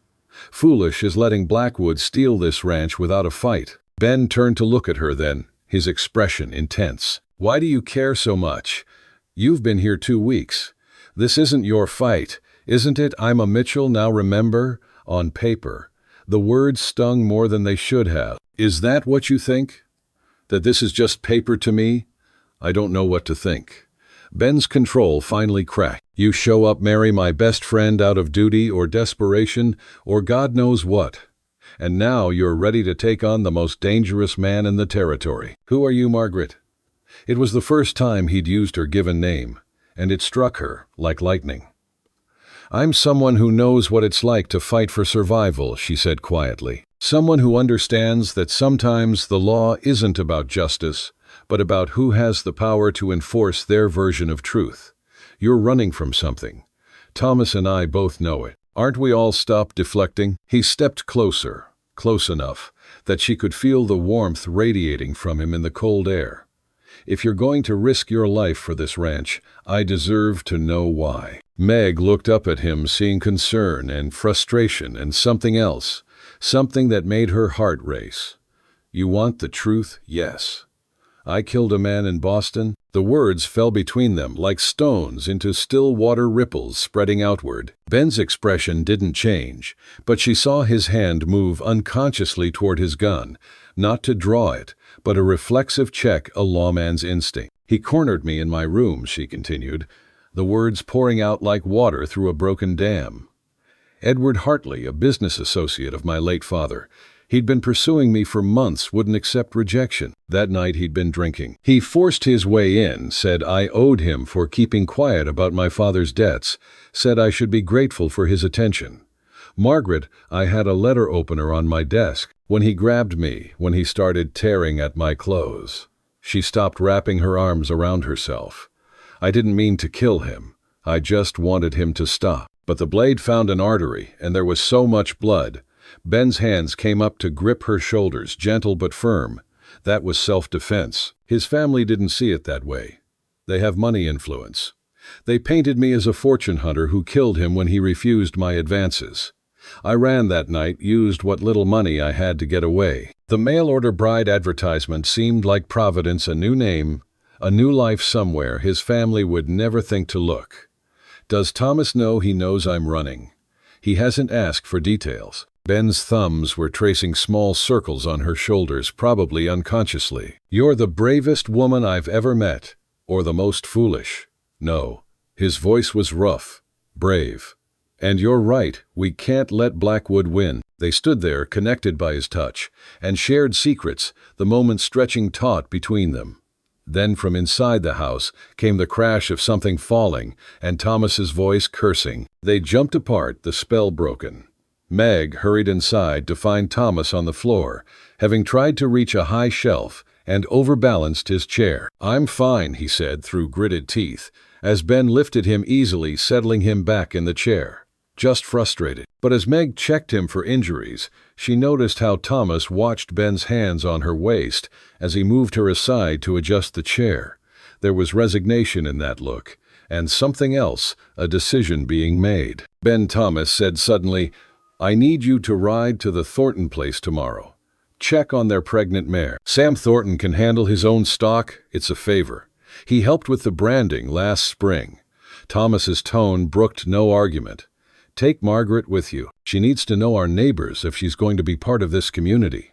Foolish is letting Blackwood steal this ranch without a fight. Ben turned to look at her then, his expression intense. Why do you care so much? You've been here 2 weeks. This isn't your fight, isn't it? I'm a Mitchell now, remember? On paper. The words stung more than they should have. Is that what you think? That this is just paper to me? I don't know what to think. Ben's control finally cracked. You show up, marry my best friend out of duty or desperation or God knows what. And now you're ready to take on the most dangerous man in the territory. Who are you, Margaret? It was the first time he'd used her given name, and it struck her like lightning. I'm someone who knows what it's like to fight for survival, she said quietly. Someone who understands that sometimes the law isn't about justice, but about who has the power to enforce their version of truth. You're running from something. Thomas and I both know it. Aren't we all? Stop deflecting. He stepped closer, close enough that she could feel the warmth radiating from him in the cold air. If you're going to risk your life for this ranch, I deserve to know why. Meg looked up at him, seeing concern and frustration and something else, something that made her heart race. You want the truth? Yes. I killed a man in Boston. The words fell between them like stones into still water ripples spreading outward. Ben's expression didn't change, but she saw his hand move unconsciously toward his gun, not to draw it, but a reflexive check, a lawman's instinct. He cornered me in my room, she continued, the words pouring out like water through a broken dam. Edward Hartley, a business associate of my late father, he'd been pursuing me for months, wouldn't accept rejection. That night he'd been drinking. He forced his way in, said I owed him for keeping quiet about my father's debts, said I should be grateful for his attention. Margaret, I had a letter opener on my desk. When he grabbed me, when he started tearing at my clothes. She stopped, wrapping her arms around herself. I didn't mean to kill him. I just wanted him to stop. But the blade found an artery, and there was so much blood. Ben's hands came up to grip her shoulders, gentle but firm. That was self-defense. His family didn't see it that way. They have money influence. They painted me as a fortune hunter who killed him when he refused my advances. I ran that night, used what little money I had to get away. The mail-order bride advertisement seemed like Providence, a new name, a new life somewhere his family would never think to look. Does Thomas know he knows I'm running? He hasn't asked for details. Ben's thumbs were tracing small circles on her shoulders, probably unconsciously. You're the bravest woman I've ever met, or the most foolish. No. His voice was rough, brave. And you're right, we can't let Blackwood win. They stood there, connected by his touch, and shared secrets, the moment stretching taut between them. Then from inside the house came the crash of something falling, and Thomas's voice cursing. They jumped apart, the spell broken. Meg hurried inside to find Thomas on the floor, having tried to reach a high shelf, and overbalanced his chair. I'm fine, he said through gritted teeth, as Ben lifted him easily, settling him back in the chair. Just frustrated. But as Meg checked him for injuries, she noticed how Thomas watched Ben's hands on her waist as he moved her aside to adjust the chair. There was resignation in that look, and something else, a decision being made. Ben Thomas said suddenly, I need you to ride to the Thornton place tomorrow. Check on their pregnant mare. Sam Thornton can handle his own stock, it's a favor. He helped with the branding last spring. Thomas's tone brooked no argument. Take Margaret with you. She needs to know our neighbors if she's going to be part of this community.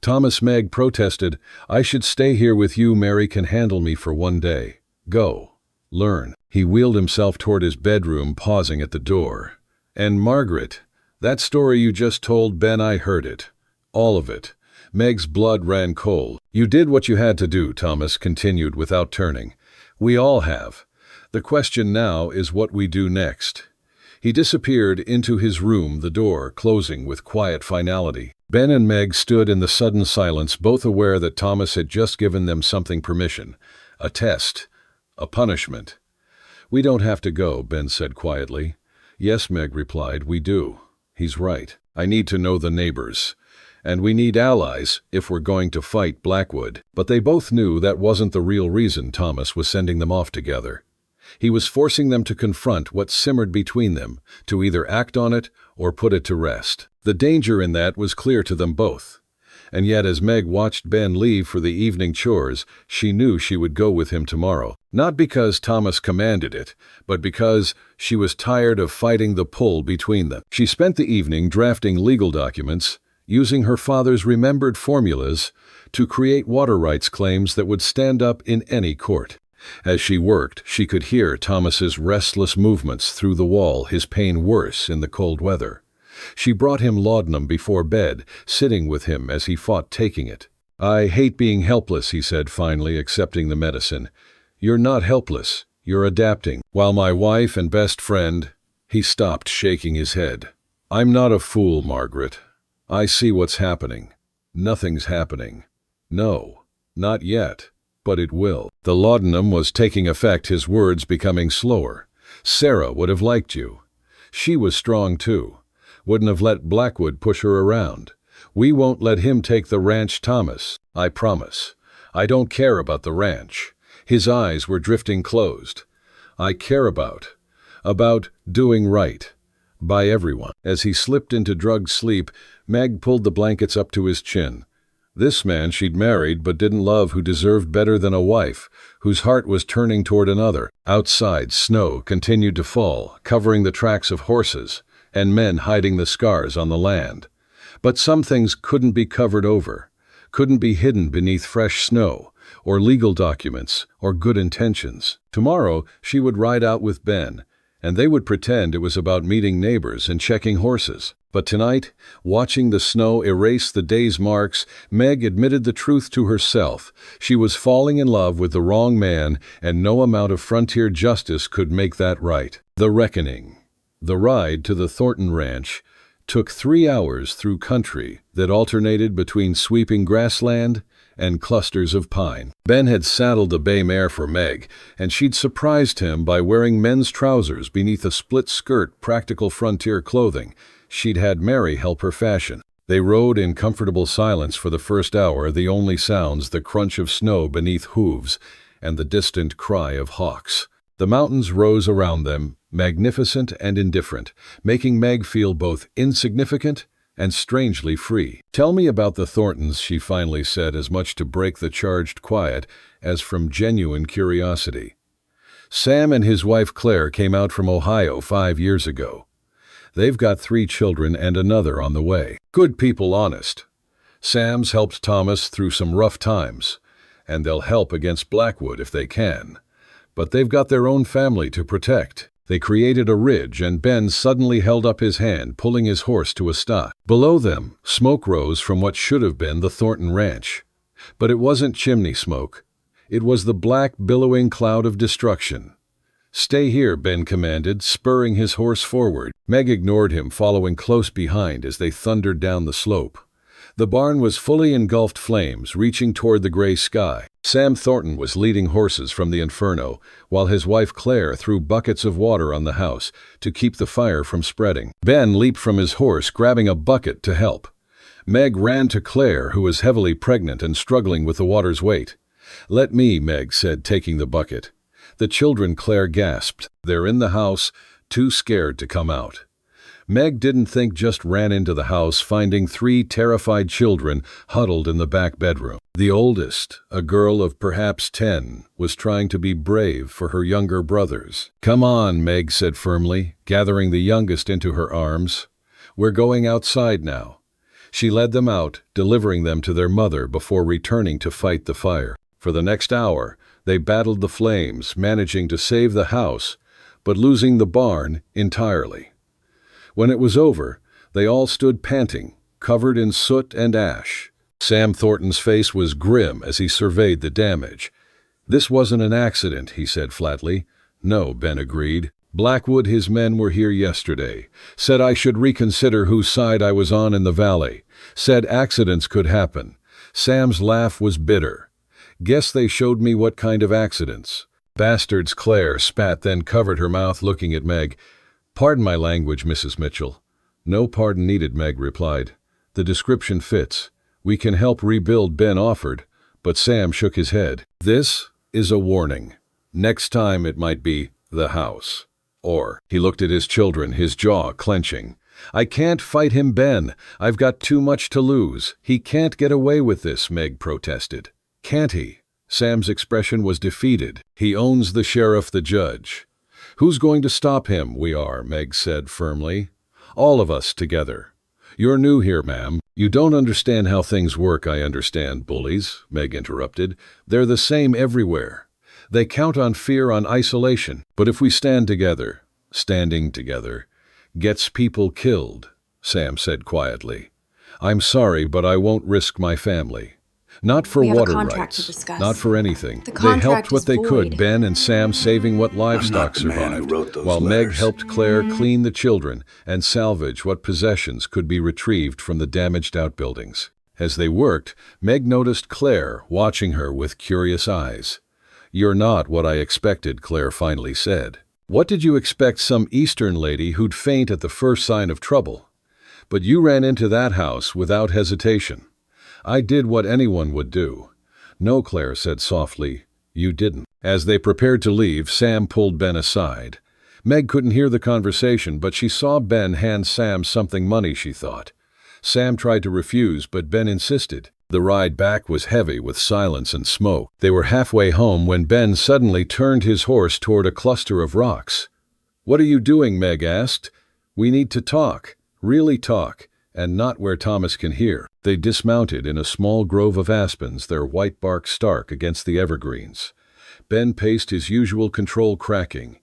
Thomas. Meg protested, I should stay here with you. Mary can handle me for one day. Go. Learn. He wheeled himself toward his bedroom, pausing at the door. And Margaret, that story you just told Ben, I heard it. All of it. Meg's blood ran cold. You did what you had to do, Thomas continued without turning. We all have. The question now is what we do next. He disappeared into his room, the door closing with quiet finality. Ben and Meg stood in the sudden silence, both aware that Thomas had just given them something permission. A test. A punishment. We don't have to go, Ben said quietly. Yes, Meg replied, we do. He's right. I need to know the neighbors. And we need allies if we're going to fight Blackwood. But they both knew that wasn't the real reason Thomas was sending them off together. He was forcing them to confront what simmered between them, to either act on it or put it to rest. The danger in that was clear to them both. And yet as Meg watched Ben leave for the evening chores, she knew she would go with him tomorrow. Not because Thomas commanded it, but because she was tired of fighting the pull between them. She spent the evening drafting legal documents, using her father's remembered formulas to create water rights claims that would stand up in any court. As she worked, she could hear Thomas's restless movements through the wall, his pain worse in the cold weather. She brought him laudanum before bed, sitting with him as he fought taking it. I hate being helpless, he said finally, accepting the medicine. You're not helpless, you're adapting. While my wife and best friend, he stopped, shaking his head. I'm not a fool, Margaret. I see what's happening. Nothing's happening. No, not yet. But it will. The laudanum was taking effect, his words becoming slower. Sarah would have liked you. She was strong too. Wouldn't have let Blackwood push her around. We won't let him take the ranch, Thomas. I promise. I don't care about the ranch. His eyes were drifting closed. I care about doing right. By everyone. As he slipped into drugged sleep, Meg pulled the blankets up to his chin. This man she'd married but didn't love, who deserved better than a wife, whose heart was turning toward another. Outside, snow continued to fall, covering the tracks of horses, and men hiding the scars on the land. But some things couldn't be covered over, couldn't be hidden beneath fresh snow, or legal documents, or good intentions. Tomorrow she would ride out with Ben, and they would pretend it was about meeting neighbors and checking horses. But tonight, watching the snow erase the day's marks, Meg admitted the truth to herself. She was falling in love with the wrong man, and no amount of frontier justice could make that right. The reckoning. The ride to the Thornton Ranch took 3 hours through country that alternated between sweeping grassland and clusters of pine. Ben had saddled a bay mare for Meg, and she'd surprised him by wearing men's trousers beneath a split skirt, practical frontier clothing. She'd had Mary help her fashion. They rode in comfortable silence for the first hour, the only sounds the crunch of snow beneath hooves and the distant cry of hawks. The mountains rose around them, magnificent and indifferent, making Meg feel both insignificant and strangely free. "Tell me about the Thorntons," she finally said, as much to break the charged quiet as from genuine curiosity. "Sam and his wife Claire came out from Ohio 5 years ago. They've got 3 children and another on the way. Good people, honest. Sam's helped Thomas through some rough times, and they'll help against Blackwood if they can. But they've got their own family to protect." They created a ridge, and Ben suddenly held up his hand, pulling his horse to a stop. Below them, smoke rose from what should have been the Thornton ranch. But it wasn't chimney smoke. It was the black, billowing cloud of destruction. "Stay here," Ben commanded, spurring his horse forward. Meg ignored him, following close behind as they thundered down the slope. The barn was fully engulfed flames, reaching toward the gray sky. Sam Thornton was leading horses from the inferno, while his wife Claire threw buckets of water on the house to keep the fire from spreading. Ben leaped from his horse, grabbing a bucket to help. Meg ran to Claire, who was heavily pregnant and struggling with the water's weight. "Let me," Meg said, taking the bucket. "The children," Claire gasped. "They're in the house, too scared to come out." Meg didn't think, just ran into the house, finding 3 terrified children huddled in the back bedroom. The oldest, a girl of perhaps 10, was trying to be brave for her younger brothers. "Come on," Meg said firmly, gathering the youngest into her arms. "We're going outside now." She led them out, delivering them to their mother before returning to fight the fire. For the next hour, they battled the flames, managing to save the house, but losing the barn entirely. When it was over, they all stood panting, covered in soot and ash. Sam Thornton's face was grim as he surveyed the damage. "This wasn't an accident," he said flatly. "No," Ben agreed. "Blackwood, his men were here yesterday. Said I should reconsider whose side I was on in the valley. Said accidents could happen." Sam's laugh was bitter. "Guess they showed me what kind of accidents." "Bastards," Claire spat, then covered her mouth, looking at Meg. "Pardon my language, Mrs. Mitchell." "No pardon needed," Meg replied. "The description fits. We can help rebuild," Ben offered, but Sam shook his head. "This is a warning. Next time it might be the house." Or, he looked at his children, his jaw clenching. "I can't fight him, Ben. I've got too much to lose. He can't get away with this," Meg protested. "Can't he?" Sam's expression was defeated. "He owns the sheriff, the judge." "Who's going to stop him?" "We are," Meg said firmly. "All of us together." "You're new here, ma'am. You don't understand how things work." "I understand, bullies," Meg interrupted. "They're the same everywhere. They count on fear, on isolation. But if we stand together, standing together, gets people killed," Sam said quietly. "I'm sorry, but I won't risk my family. Not for We have a water contract to rights, discuss. not for anything." The They contract helped what is they could, void. Ben and Sam saving what livestock I'm not the man who survived, wrote those while Meg letters. helped Claire clean the children and salvage what possessions could be retrieved from the damaged outbuildings. As they worked, Meg noticed Claire watching her with curious eyes. "You're not what I expected," Claire finally said. "What did you expect, some Eastern lady who'd faint at the first sign of trouble? But you ran into that house without hesitation." "I did what anyone would do." "No," Claire said softly, "you didn't." As they prepared to leave, Sam pulled Ben aside. Meg couldn't hear the conversation, but she saw Ben hand Sam something, money, she thought. Sam tried to refuse, but Ben insisted. The ride back was heavy with silence and smoke. They were halfway home when Ben suddenly turned his horse toward a cluster of rocks. "What are you doing?" Meg asked. "We need to talk, really talk, and not where Thomas can hear." They dismounted in a small grove of aspens, their white bark stark against the evergreens. Ben paced, his usual control cracking.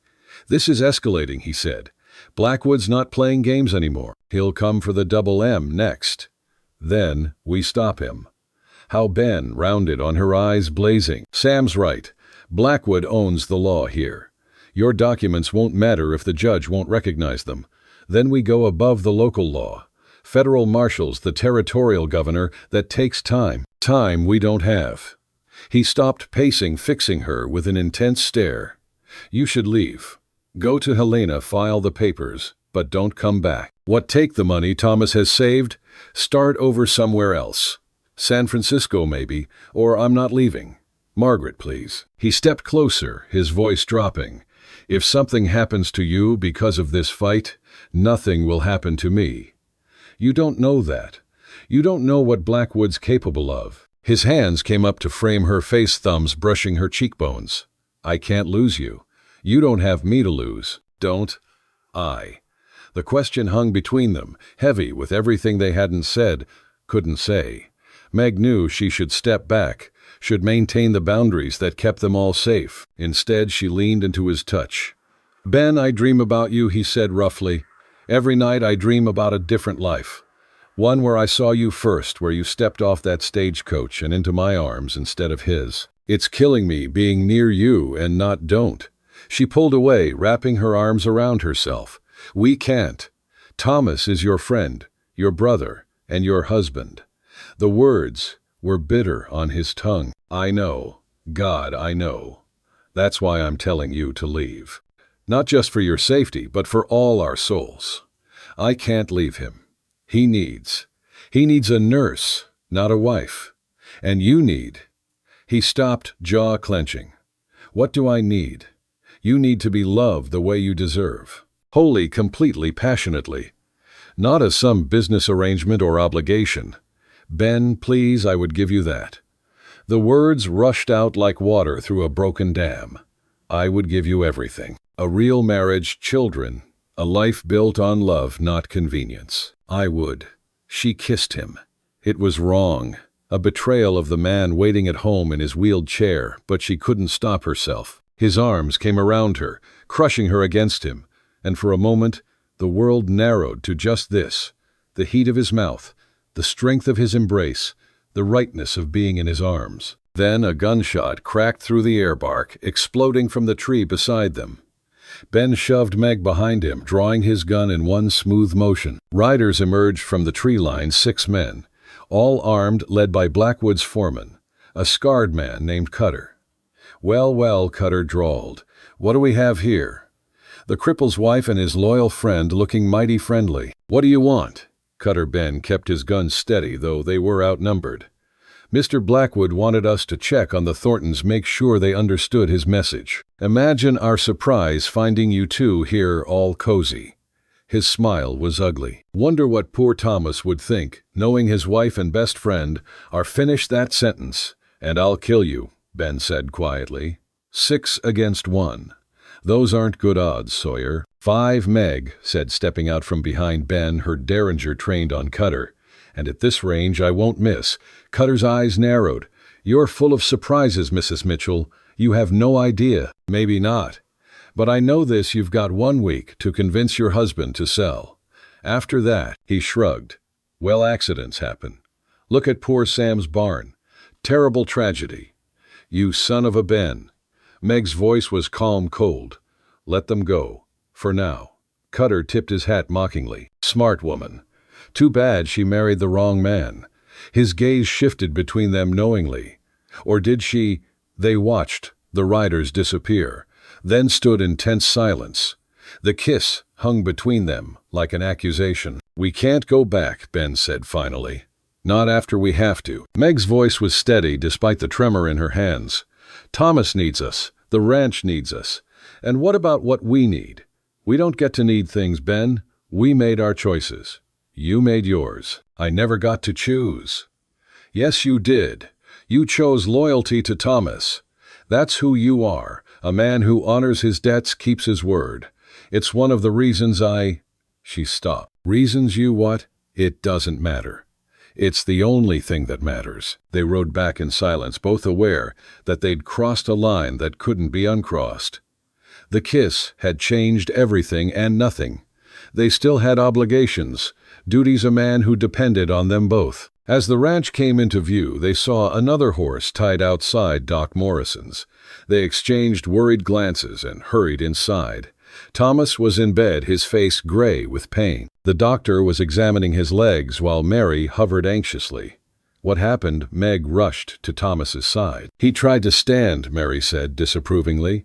"This is escalating," he said. "Blackwood's not playing games anymore. He'll come for the double M next. Then we stop him." How Ben rounded on her, eyes blazing. "Sam's right. Blackwood owns the law here. Your documents won't matter if the judge won't recognize them. Then we go above the local law. Federal marshals, the territorial governor. That takes time. Time we don't have." He stopped pacing, fixing her with an intense stare. "You should leave. Go to Helena, file the papers, but don't come back. What, take the money Thomas has saved? Start over somewhere else. San Francisco maybe, or I'm not leaving." Margaret, please." He stepped closer, his voice dropping. "If something happens to you because of this fight, nothing will happen to me. You don't know that. You don't know what Blackwood's capable of." His hands came up to frame her face, thumbs brushing her cheekbones. "I can't lose you. You don't have me to lose. Don't I?" The question hung between them, heavy with everything they hadn't said, couldn't say. Meg knew she should step back, should maintain the boundaries that kept them all safe. Instead, she leaned into his touch. "Ben, I dream about you," he said roughly. "Every night I dream about a different life. One where I saw you first, where you stepped off that stagecoach and into my arms instead of his. It's killing me being near you and not don't." She pulled away, wrapping her arms around herself. "We can't. Thomas is your friend, your brother, and your husband." The words were bitter on his tongue. "I know. God, I know. That's why I'm telling you to leave. Not just for your safety, but for all our souls. I can't leave him. He needs a nurse, not a wife. And you need." He stopped, jaw clenching. "What do I need? You need to be loved the way you deserve. Wholly, completely, passionately. Not as some business arrangement or obligation. Ben, please, I would give you that." The words rushed out like water through a broken dam. "I would give you everything. A real marriage, children, a life built on love, not convenience. I would." She kissed him. It was wrong, a betrayal of the man waiting at home in his wheeled chair, but she couldn't stop herself. His arms came around her, crushing her against him, and for a moment the world narrowed to just this: the heat of his mouth, the strength of his embrace, the rightness of being in his arms. Then a gunshot cracked through the airbark, exploding from the tree beside them. Ben shoved Meg behind him, drawing his gun in one smooth motion. Riders emerged from the tree line, 6 men, all armed, led by Blackwood's foreman, a scarred man named Cutter. Well, Cutter drawled. "What do we have here?" The cripple's wife and his loyal friend looking mighty friendly. "What do you want?" Cutter Ben kept his gun steady, though they were outnumbered. "Mr. Blackwood wanted us to check on the Thorntons, make sure they understood his message. Imagine our surprise finding you two here all cozy." His smile was ugly. "Wonder what poor Thomas would think, knowing his wife and best friend are." "Finish that sentence, and I'll kill you," Ben said quietly. 6 against 1. Those aren't good odds, Sawyer. 5, Meg said, stepping out from behind Ben, her derringer trained on Cutter. "And at this range I won't miss." Cutter's eyes narrowed. "You're full of surprises, Mrs. Mitchell. You have no idea." "Maybe not. But I know this: you've got 1 week to convince your husband to sell. After that," he shrugged, "well, accidents happen. Look at poor Sam's barn. Terrible tragedy. You son of a Ben." Meg's voice was calm, cold. "Let them go. For now." Cutter tipped his hat mockingly. "Smart woman. Too bad she married the wrong man." His gaze shifted between them knowingly. Or did she? They watched the riders disappear, then stood in tense silence. The kiss hung between them like an accusation. "We can't go back," Ben said finally. "Not after we have to." Meg's voice was steady despite the tremor in her hands. "Thomas needs us. The ranch needs us. And what about what we need? We don't get to need things, Ben. We made our choices. You made yours. I never got to choose." "Yes, you did. You chose loyalty to Thomas. That's who you are. A man who honors his debts, keeps his word. It's one of the reasons I—" She stopped. "Reasons you what?" "It doesn't matter. It's the only thing that matters." They rode back in silence, both aware that they'd crossed a line that couldn't be uncrossed. The kiss had changed everything and nothing. They still had obligations, duties, a man who depended on them both. As the ranch came into view, they saw another horse tied outside Doc Morrison's. They exchanged worried glances and hurried inside. Thomas was in bed, his face gray with pain. The doctor was examining his legs while Mary hovered anxiously. "What happened?" Meg rushed to Thomas's side. "He tried to stand," Mary said disapprovingly.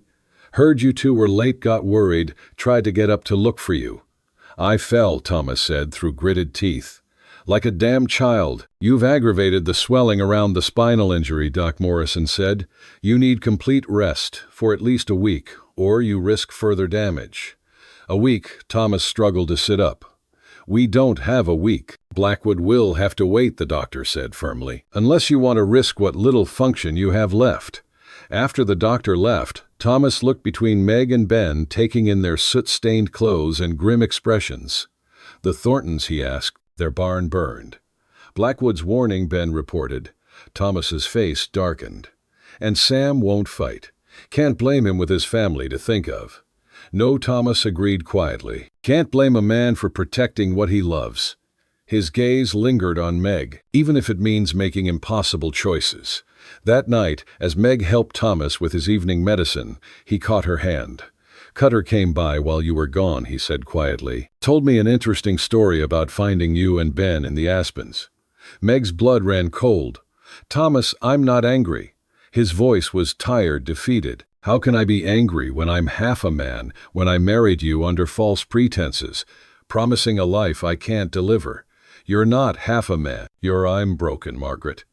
"Heard you two were late, got worried, tried to get up to look for you." "I fell," Thomas said through gritted teeth. Like a damn child. You've aggravated the swelling around the spinal injury, Doc Morrison said. You need complete rest for at least a week, or you risk further damage. A week, Thomas struggled to sit up. We don't have a week. Blackwood will have to wait, the doctor said firmly, unless you want to risk what little function you have left. After the doctor left, Thomas looked between Meg and Ben, taking in their soot-stained clothes and grim expressions. The Thorntons, he asked, their barn burned. Blackwood's warning, Ben reported. Thomas's face darkened. And Sam won't fight. Can't blame him with his family to think of. No, Thomas agreed quietly. Can't blame a man for protecting what he loves. His gaze lingered on Meg, even if it means making impossible choices. That night, as Meg helped Thomas with his evening medicine, he caught her hand. Cutter came by while you were gone, he said quietly. Told me an interesting story about finding you and Ben in the Aspens. Meg's blood ran cold. Thomas, I'm not angry. His voice was tired, defeated. How can I be angry when I'm half a man, when I married you under false pretenses, promising a life I can't deliver? You're not half a man. I'm broken, Margaret.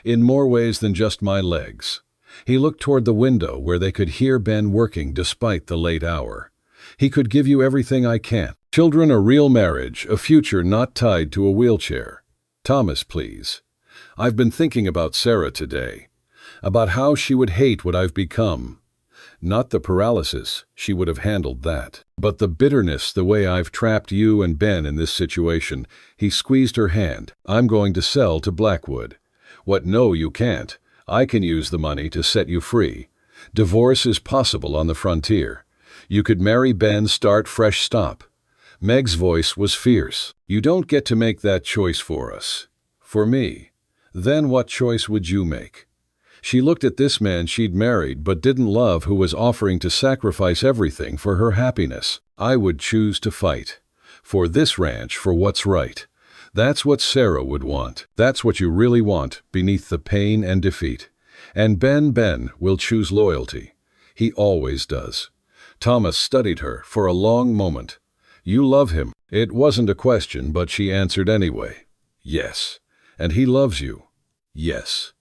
In more ways than just my legs. He looked toward the window where they could hear Ben working despite the late hour. He could give you everything I can't. Children, a real marriage, a future not tied to a wheelchair. Thomas, please. I've been thinking about Sarah today. About how she would hate what I've become. Not the paralysis, she would have handled that. But the bitterness, the way I've trapped you and Ben in this situation. He squeezed her hand. I'm going to sell to Blackwood. What? No, you can't. I can use the money to set you free. Divorce is possible on the frontier. You could marry Ben, start fresh, stop. Meg's voice was fierce. You don't get to make that choice for us. For me. Then what choice would you make? She looked at this man she'd married but didn't love, who was offering to sacrifice everything for her happiness. I would choose to fight. For this ranch, for what's right. That's what Sarah would want. That's what you really want, beneath the pain and defeat. And Ben will choose loyalty. He always does. Thomas studied her for a long moment. You love him. It wasn't a question, but she answered anyway. Yes. And he loves you. Yes.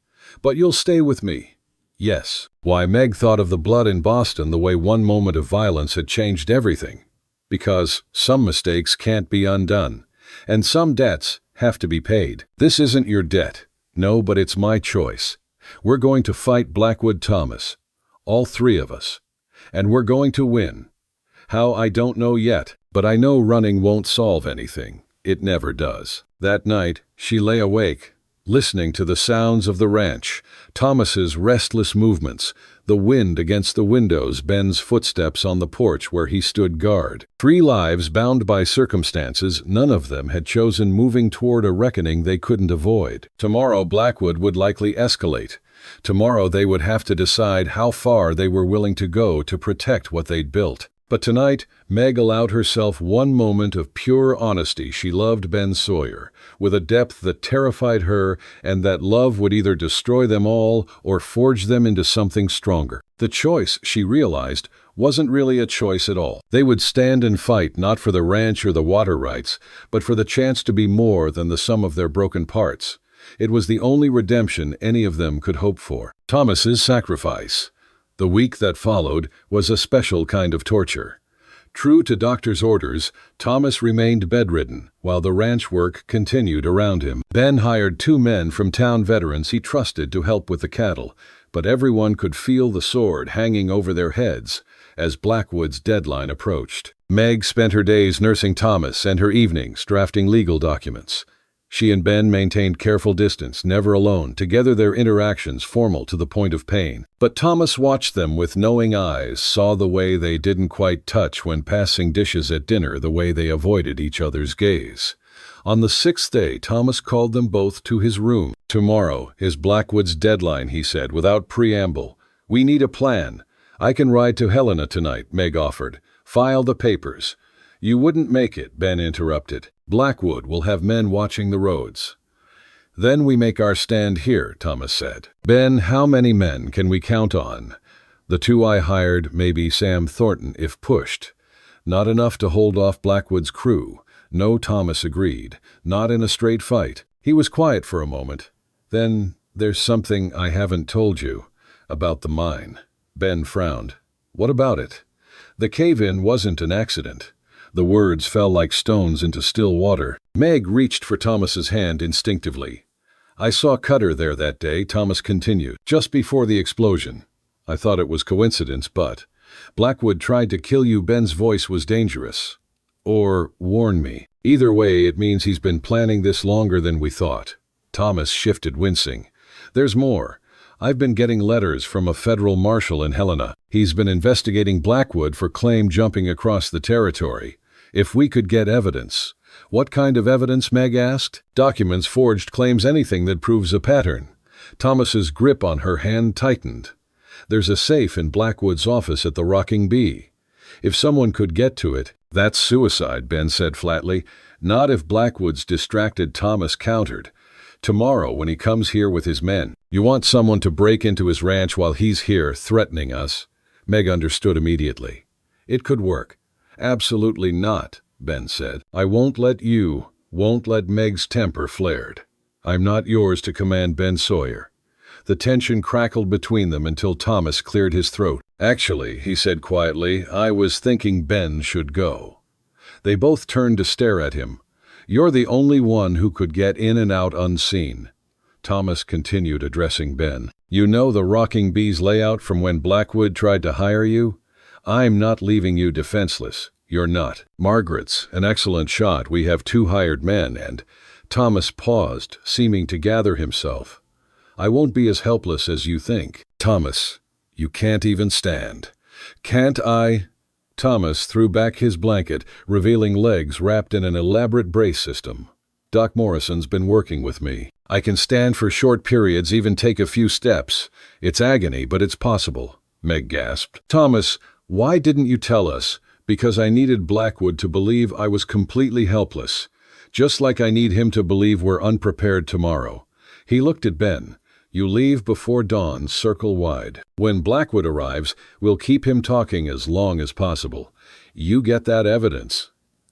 But you'll stay with me. Yes. Why, Meg thought of the blood in Boston, the way one moment of violence had changed everything. Because some mistakes can't be undone. And some debts have to be paid. This isn't your debt. No, but it's my choice. We're going to fight Blackwood, Thomas. All three of us. And we're going to win. How, I don't know yet, but I know running won't solve anything. It never does. That night, she lay awake, listening to the sounds of the ranch, Thomas's restless movements, the wind against the windows, Ben's footsteps on the porch where he stood guard. 3 lives bound by circumstances none of them had chosen, moving toward a reckoning they couldn't avoid. Tomorrow Blackwood would likely escalate. Tomorrow they would have to decide how far they were willing to go to protect what they'd built. But tonight, Meg allowed herself one moment of pure honesty. She loved Ben Sawyer, with a depth that terrified her, and that love would either destroy them all or forge them into something stronger. The choice, she realized, wasn't really a choice at all. They would stand and fight not for the ranch or the water rights, but for the chance to be more than the sum of their broken parts. It was the only redemption any of them could hope for. Thomas's sacrifice. The week that followed was a special kind of torture. True to doctor's orders, Thomas remained bedridden while the ranch work continued around him. Ben hired 2 men from town veterans he trusted to help with the cattle, but everyone could feel the sword hanging over their heads as Blackwood's deadline approached. Meg spent her days nursing Thomas and her evenings drafting legal documents. She and Ben maintained careful distance, never alone, together, their interactions formal to the point of pain. But Thomas watched them with knowing eyes, saw the way they didn't quite touch when passing dishes at dinner, the way they avoided each other's gaze. On the 6th day, Thomas called them both to his room. Tomorrow is Blackwood's deadline, he said, without preamble. We need a plan. I can ride to Helena tonight, Meg offered. File the papers. You wouldn't make it, Ben interrupted. Blackwood will have men watching the roads. Then we make our stand here, Thomas said. Ben, how many men can we count on? The 2 I hired, maybe Sam Thornton if pushed. Not enough to hold off Blackwood's crew. No, Thomas agreed. Not in a straight fight. He was quiet for a moment. Then, there's something I haven't told you about the mine. Ben frowned. What about it? The cave-in wasn't an accident. The words fell like stones into still water. Meg reached for Thomas's hand instinctively. I saw Cutter there that day, Thomas continued, just before the explosion. I thought it was coincidence, but Blackwood tried to kill you. Ben's voice was dangerous. Or warn me. Either way, it means he's been planning this longer than we thought. Thomas shifted, wincing. There's more. I've been getting letters from a federal marshal in Helena. He's been investigating Blackwood for claim jumping across the territory. If we could get evidence. What kind of evidence? Meg asked. Documents, forged claims, anything that proves a pattern. Thomas's grip on her hand tightened. There's a safe in Blackwood's office at the Rocking Bee. If someone could get to it, that's suicide, Ben said flatly. Not if Blackwood's distracted, Thomas countered. Tomorrow, when he comes here with his men, you want someone to break into his ranch while he's here threatening us? Meg understood immediately. It could work. Absolutely not, Ben said. I won't let Meg's temper flared. I'm not yours to command, Ben Sawyer. The tension crackled between them until Thomas cleared his throat. Actually, he said quietly, I was thinking Ben should go. They both turned to stare at him. You're the only one who could get in and out unseen. Thomas continued, addressing Ben. You know the Rocking Bee's layout from when Blackwood tried to hire you? I'm not leaving you defenseless. You're not. Margaret's an excellent shot. We have 2 hired men, and Thomas paused, seeming to gather himself. I won't be as helpless as you think. Thomas, you can't even stand. Can't I? Thomas threw back his blanket, revealing legs wrapped in an elaborate brace system. Doc Morrison's been working with me. I can stand for short periods, even take a few steps. It's agony, but it's possible, Meg gasped. Thomas, why didn't you tell us? Because I needed Blackwood to believe I was completely helpless. Just like I need him to believe we're unprepared tomorrow. He looked at Ben. You leave before dawn, circle wide. When Blackwood arrives, we'll keep him talking as long as possible. You get that evidence.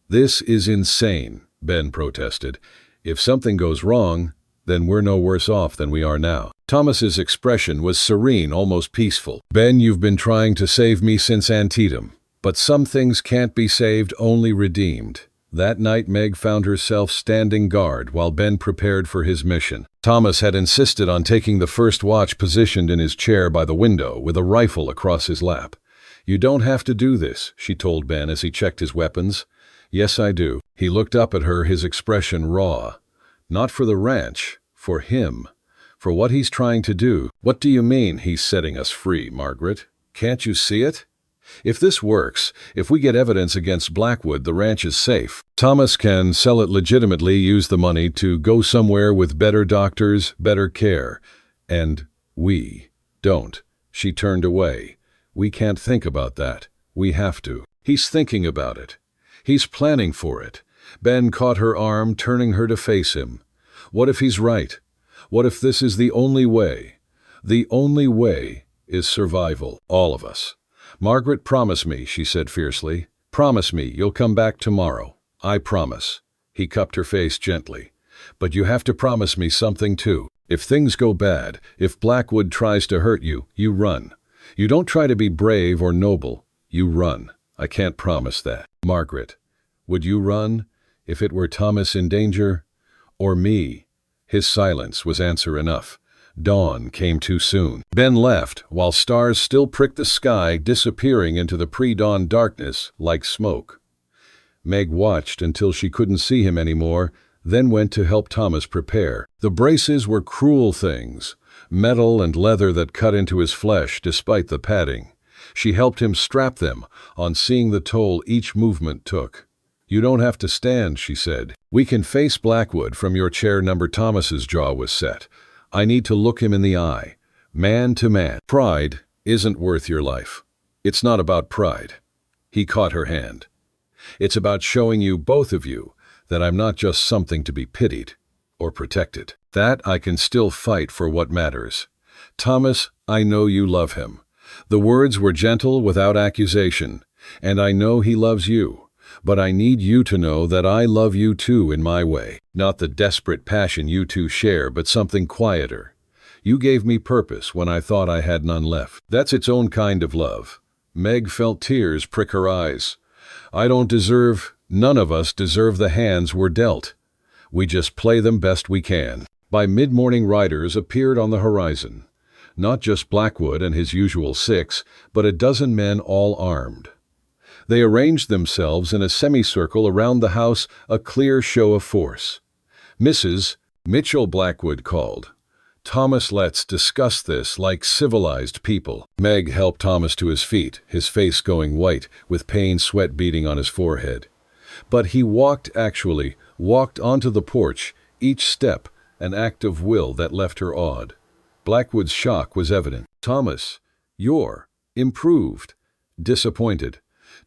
This is insane, Ben protested. If something goes wrong, then we're no worse off than we are now. Thomas's expression was serene, almost peaceful. Ben, you've been trying to save me since Antietam. But some things can't be saved, only redeemed. That night, Meg found herself standing guard while Ben prepared for his mission. Thomas had insisted on taking the first watch, positioned in his chair by the window with a rifle across his lap. You don't have to do this, she told Ben as he checked his weapons. Yes, I do. He looked up at her, his expression raw. Not for the ranch, for him. For what he's trying to do. What do you mean he's setting us free, Margaret? Can't you see it? If this works, if we get evidence against Blackwood, the ranch is safe. Thomas can sell it legitimately, use the money to go somewhere with better doctors, better care. And we don't. She turned away. We can't think about that. We have to. He's thinking about it. He's planning for it. Ben caught her arm, turning her to face him. What if he's right? What if this is the only way? The only way is survival. All of us. Margaret, promise me, she said fiercely. Promise me you'll come back tomorrow. I promise. He cupped her face gently. But you have to promise me something too. If things go bad, if Blackwood tries to hurt you, you run. You don't try to be brave or noble. You run. I can't promise that. Margaret, would you run if it were Thomas in danger? Or me? His silence was answer enough. Dawn came too soon. Ben left, while stars still pricked the sky, disappearing into the pre-dawn darkness like smoke. Meg watched until she couldn't see him anymore, then went to help Thomas prepare. The braces were cruel things, metal and leather that cut into his flesh despite the padding. She helped him strap them, on seeing the toll each movement took. You don't have to stand, she said. We can face Blackwood from your chair. Thomas's jaw was set. I need to look him in the eye, man to man. Pride isn't worth your life. It's not about pride. He caught her hand. It's about showing you, both of you, that I'm not just something to be pitied or protected. That I can still fight for what matters. Thomas, I know you love him. The words were gentle, without accusation, and I know he loves you. But I need you to know that I love you too in my way. Not the desperate passion you two share, but something quieter. You gave me purpose when I thought I had none left. That's its own kind of love. Meg felt tears prick her eyes. None of us deserve the hands we're dealt. We just play them best we can. By mid-morning riders appeared on the horizon. Not just Blackwood and his usual 6, but a dozen men all armed. They arranged themselves in a semicircle around the house, a clear show of force. "Mrs. Mitchell," Blackwood called. "Thomas, let's discuss this like civilized people." Meg helped Thomas to his feet, his face going white, with pain sweat beading on his forehead. But he walked onto the porch, each step an act of will that left her awed. Blackwood's shock was evident. "Thomas, you're improved." Disappointed.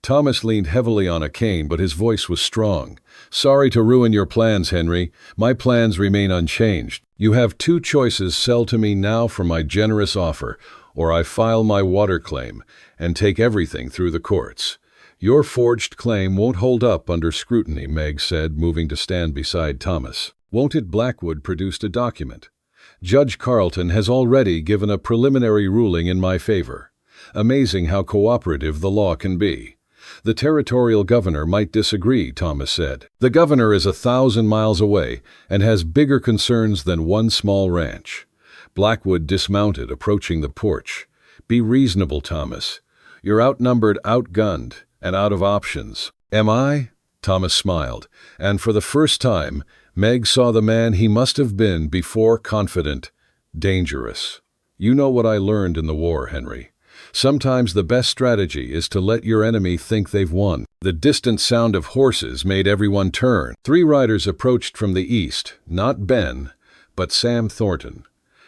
Thomas leaned heavily on a cane, but his voice was strong. "Sorry to ruin your plans, Henry. My plans remain unchanged. You have 2 choices: sell to me now for my generous offer, or I file my water claim and take everything through the courts." "Your forged claim won't hold up under scrutiny," Meg said, moving to stand beside Thomas. "Won't it?" Blackwood produced a document. "Judge Carlton has already given a preliminary ruling in my favor. Amazing how cooperative the law can be." "The territorial governor might disagree," Thomas said. "The governor is 1,000 miles away and has bigger concerns than one small ranch." Blackwood dismounted, approaching the porch. "Be reasonable, Thomas. You're outnumbered, outgunned, and out of options." "Am I?" Thomas smiled, and for the first time, Meg saw the man he must have been before: confident, dangerous. "You know what I learned in the war, Henry. Sometimes the best strategy is to let your enemy think they've won." The distant sound of horses made everyone turn. 3 riders approached from the east, not Ben, but Sam Thornton,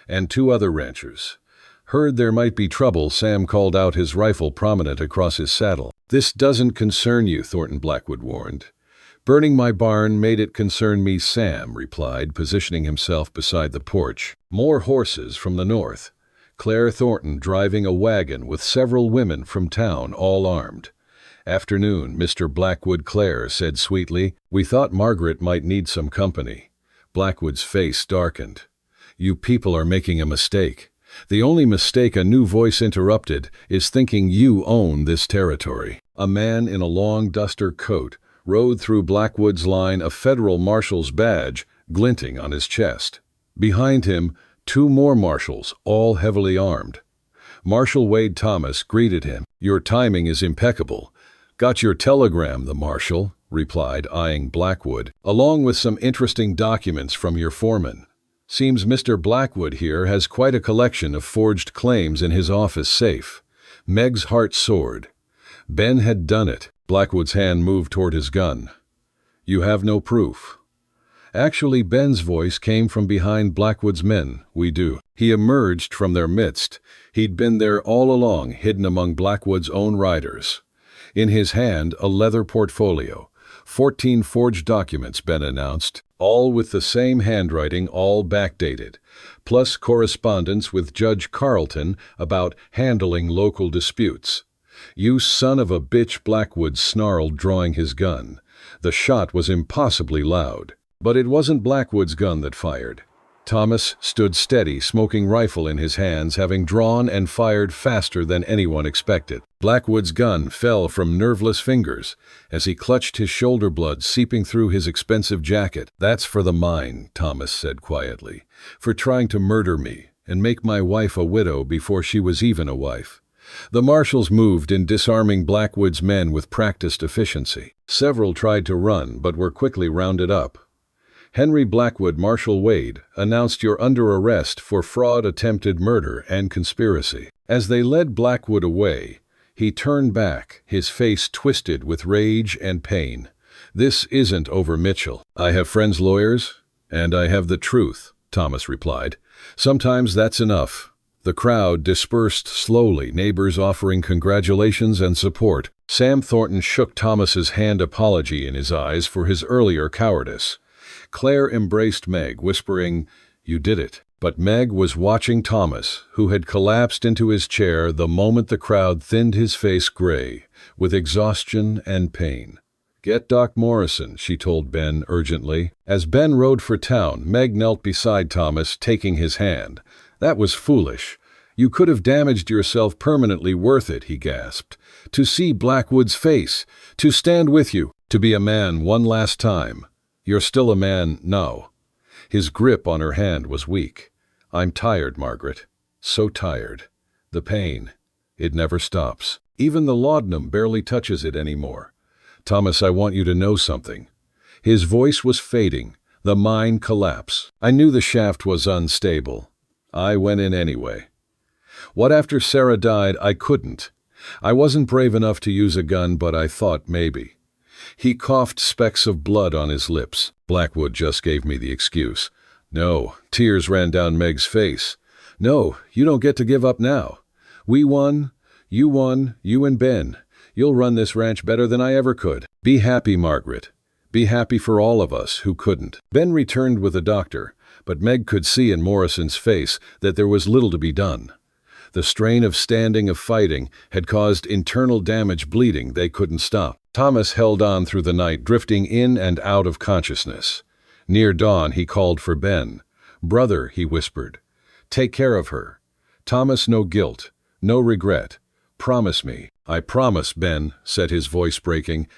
and 2 other ranchers. Heard there might be trouble, Sam called out, his rifle prominent across his saddle. "This doesn't concern you," Thornton, Blackwood warned. "Burning my barn made it concern me," Sam replied, positioning himself beside the porch. More horses from the north. Claire Thornton driving a wagon with several women from town, all armed. "Afternoon, Mr. Blackwood," Claire said sweetly. "We thought Margaret might need some company." Blackwood's face darkened. "You people are making a mistake. The only mistake," a new voice interrupted, "is thinking you own this territory." A man in a long duster coat rode through Blackwood's line, a federal marshal's badge glinting on his chest. Behind him, 2 more marshals, all heavily armed. Marshal Wade Thomas greeted him. "Your timing is impeccable." "Got your telegram," the marshal replied, eyeing Blackwood, "along with some interesting documents from your foreman. Seems Mr. Blackwood here has quite a collection of forged claims in his office safe." Meg's heart soared. Ben had done it. Blackwood's hand moved toward his gun. "You have no proof?" Actually, Ben's voice came from behind Blackwood's men. "We do." He emerged from their midst. He'd been there all along, hidden among Blackwood's own riders. In his hand, a leather portfolio. 14 forged documents, Ben announced, all with the same handwriting, all backdated, plus correspondence with Judge Carlton about handling local disputes. "You son of a bitch," Blackwood snarled, drawing his gun. The shot was impossibly loud. But it wasn't Blackwood's gun that fired. Thomas stood steady, smoking rifle in his hands, having drawn and fired faster than anyone expected. Blackwood's gun fell from nerveless fingers as he clutched his shoulder blood seeping through his expensive jacket. "That's for the mine," Thomas said quietly, "for trying to murder me and make my wife a widow before she was even a wife." The marshals moved in, disarming Blackwood's men with practiced efficiency. Several tried to run, but were quickly rounded up. "Henry Blackwood," Marshal Wade announced, "you're under arrest for fraud, attempted murder, and conspiracy." As they led Blackwood away, he turned back, his face twisted with rage and pain. "This isn't over, Mitchell. I have friends lawyers, and I have the truth," Thomas replied. "Sometimes that's enough." The crowd dispersed slowly, neighbors offering congratulations and support. Sam Thornton shook Thomas's hand, apology in his eyes for his earlier cowardice. Claire embraced Meg, whispering, "You did it." But Meg was watching Thomas, who had collapsed into his chair the moment the crowd thinned, his face gray with exhaustion and pain. Get Doc Morrison, she told Ben urgently. As Ben rode for town, Meg knelt beside Thomas, taking his hand. That was foolish. You could have damaged yourself permanently. Worth it, he gasped. To see Blackwood's face, to stand with you, to be a man one last time. You're still a man now. His grip on her hand was weak. I'm tired, Margaret. So tired. The pain. It never stops. Even the laudanum barely touches it anymore. Thomas, I want you to know something. His voice was fading, the mine collapse. I knew the shaft was unstable. I went in anyway. What after Sarah died, I couldn't. I wasn't brave enough to use a gun, but I thought maybe. He coughed, specks of blood on his lips. Blackwood just gave me the excuse. No, tears ran down Meg's face. No, you don't get to give up now. We won, you and Ben. You'll run this ranch better than I ever could. Be happy, Margaret. Be happy for all of us who couldn't. Ben returned with a doctor, but Meg could see in Morrison's face that there was little to be done. The strain of standing, of fighting, had caused internal damage, bleeding they couldn't stop. Thomas held on through the night, drifting in and out of consciousness. Near dawn, he called for Ben. Brother, he whispered, take care of her. Thomas, no guilt, no regret. Promise me. I promise, Ben, said his voice breaking.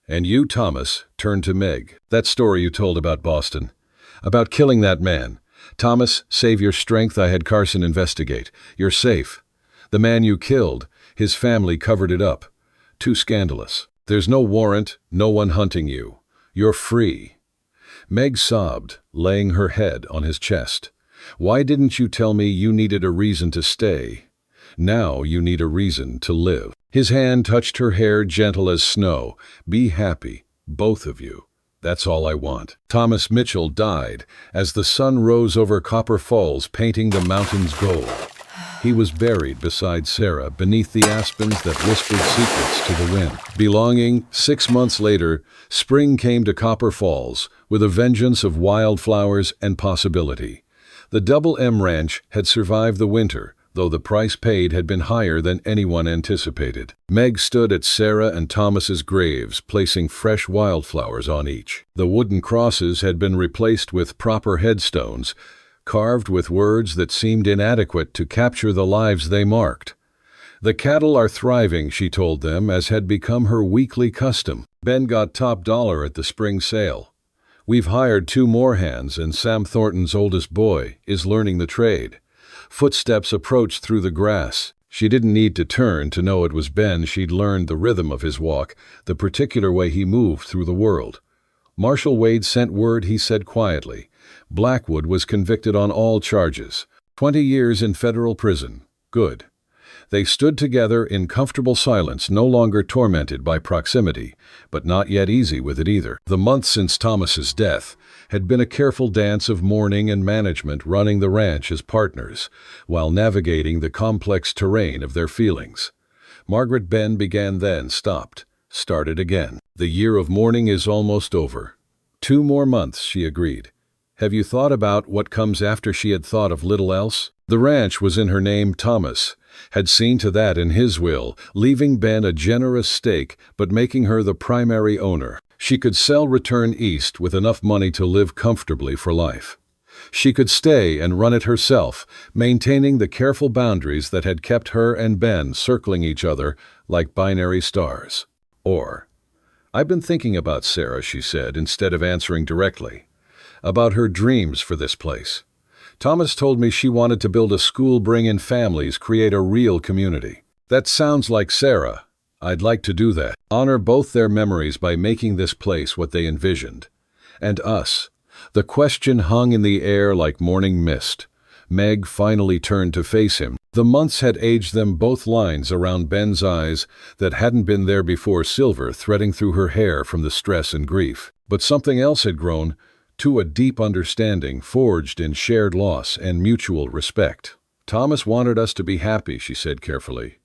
And you, Thomas, turned to Meg. That story you told about Boston, about killing that man. Thomas, save your strength. I had Carson investigate. You're safe. The man you killed, his family covered it up. Too scandalous. There's no warrant, no one hunting you. You're free. Meg sobbed, laying her head on his chest. Why didn't you tell me you needed a reason to stay? Now you need a reason to live. His hand touched her hair, gentle as snow. Be happy, both of you. That's all I want. Thomas Mitchell died as the sun rose over Copper Falls, painting the mountains gold. He was buried beside Sarah, beneath the aspens that whispered secrets to the wind. Belonging, 6 months later, spring came to Copper Falls, with a vengeance of wildflowers and possibility. The Double M Ranch had survived the winter, though the price paid had been higher than anyone anticipated. Meg stood at Sarah and Thomas's graves, placing fresh wildflowers on each. The wooden crosses had been replaced with proper headstones, carved with words that seemed inadequate to capture the lives they marked. The cattle are thriving, she told them, as had become her weekly custom. Ben got top dollar at the spring sale. We've hired 2 more hands, and Sam Thornton's oldest boy is learning the trade. Footsteps approached through the grass. She didn't need to turn to know it was Ben. She'd learned the rhythm of his walk, the particular way he moved through the world. Marshal Wade sent word, he said quietly. Blackwood was convicted on all charges. 20 years in federal prison. Good. They stood together in comfortable silence, no longer tormented by proximity, but not yet easy with it either. The months since Thomas's death had been a careful dance of mourning and management, running the ranch as partners, while navigating the complex terrain of their feelings. Margaret Ben began then, stopped, started again. The year of mourning is almost over. 2 more months, she agreed. Have you thought about what comes after? She had thought of little else. The ranch was in her name. Thomas had seen to that in his will, leaving Ben a generous stake but making her the primary owner. She could sell, return east with enough money to live comfortably for life. She could stay and run it herself, maintaining the careful boundaries that had kept her and Ben circling each other like binary stars. Or, I've been thinking about Sarah, she said, instead of answering directly. About her dreams for this place. Thomas told me she wanted to build a school, bring in families, create a real community. That sounds like Sarah. I'd like to do that. Honor both their memories by making this place what they envisioned. And us. The question hung in the air like morning mist. Meg finally turned to face him. The months had aged them both, lines around Ben's eyes that hadn't been there before, silver threading through her hair from the stress and grief. But something else had grown, to a deep understanding forged in shared loss and mutual respect. Thomas wanted us to be happy, she said carefully.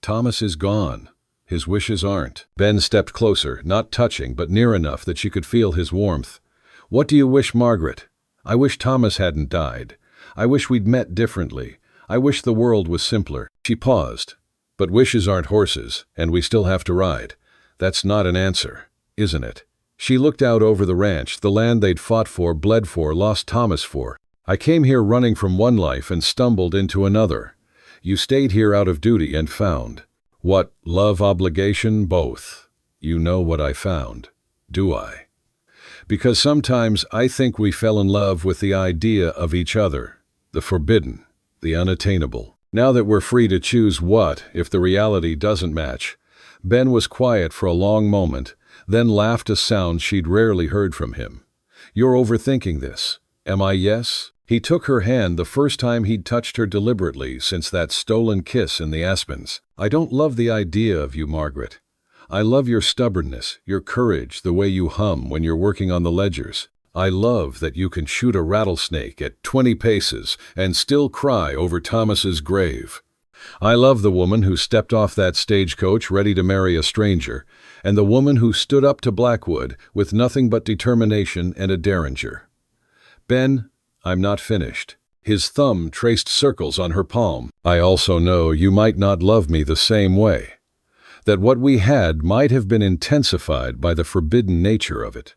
Thomas is gone. His wishes aren't. Ben stepped closer, not touching, but near enough that she could feel his warmth. What do you wish, Margaret? I wish Thomas hadn't died. I wish we'd met differently. I wish the world was simpler. She paused. But wishes aren't horses, and we still have to ride. That's not an answer. isn't it? She looked out over the ranch, the land they'd fought for, bled for, lost Thomas for. I came here running from one life and stumbled into another. You stayed here out of duty and found. What, love, obligation, both. You know what I found, do I? Because sometimes I think we fell in love with the idea of each other, the forbidden, the unattainable. Now that we're free to choose what, if the reality doesn't match. Ben was quiet for a long moment, then laughed a sound she'd rarely heard from him. You're overthinking this. Am I? Yes? He took her hand the first time he'd touched her deliberately since that stolen kiss in the aspens. I don't love the idea of you, Margaret. I love your stubbornness, your courage, the way you hum when you're working on the ledgers. I love that you can shoot a rattlesnake at 20 paces and still cry over Thomas's grave. I love the woman who stepped off that stagecoach ready to marry a stranger, and the woman who stood up to Blackwood with nothing but determination and a derringer. Ben, I'm not finished. His thumb traced circles on her palm. I also know you might not love me the same way. That what we had might have been intensified by the forbidden nature of it.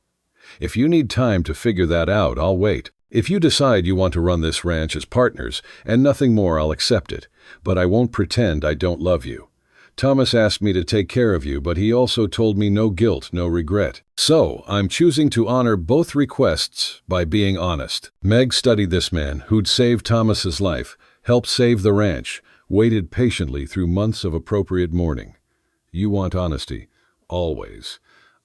If you need time to figure that out, I'll wait. If you decide you want to run this ranch as partners and nothing more, I'll accept it. But I won't pretend I don't love you. Thomas asked me to take care of you, but he also told me no guilt, no regret. So, I'm choosing to honor both requests by being honest. Meg studied this man who'd saved Thomas's life, helped save the ranch, waited patiently through months of appropriate mourning. You want honesty. Always.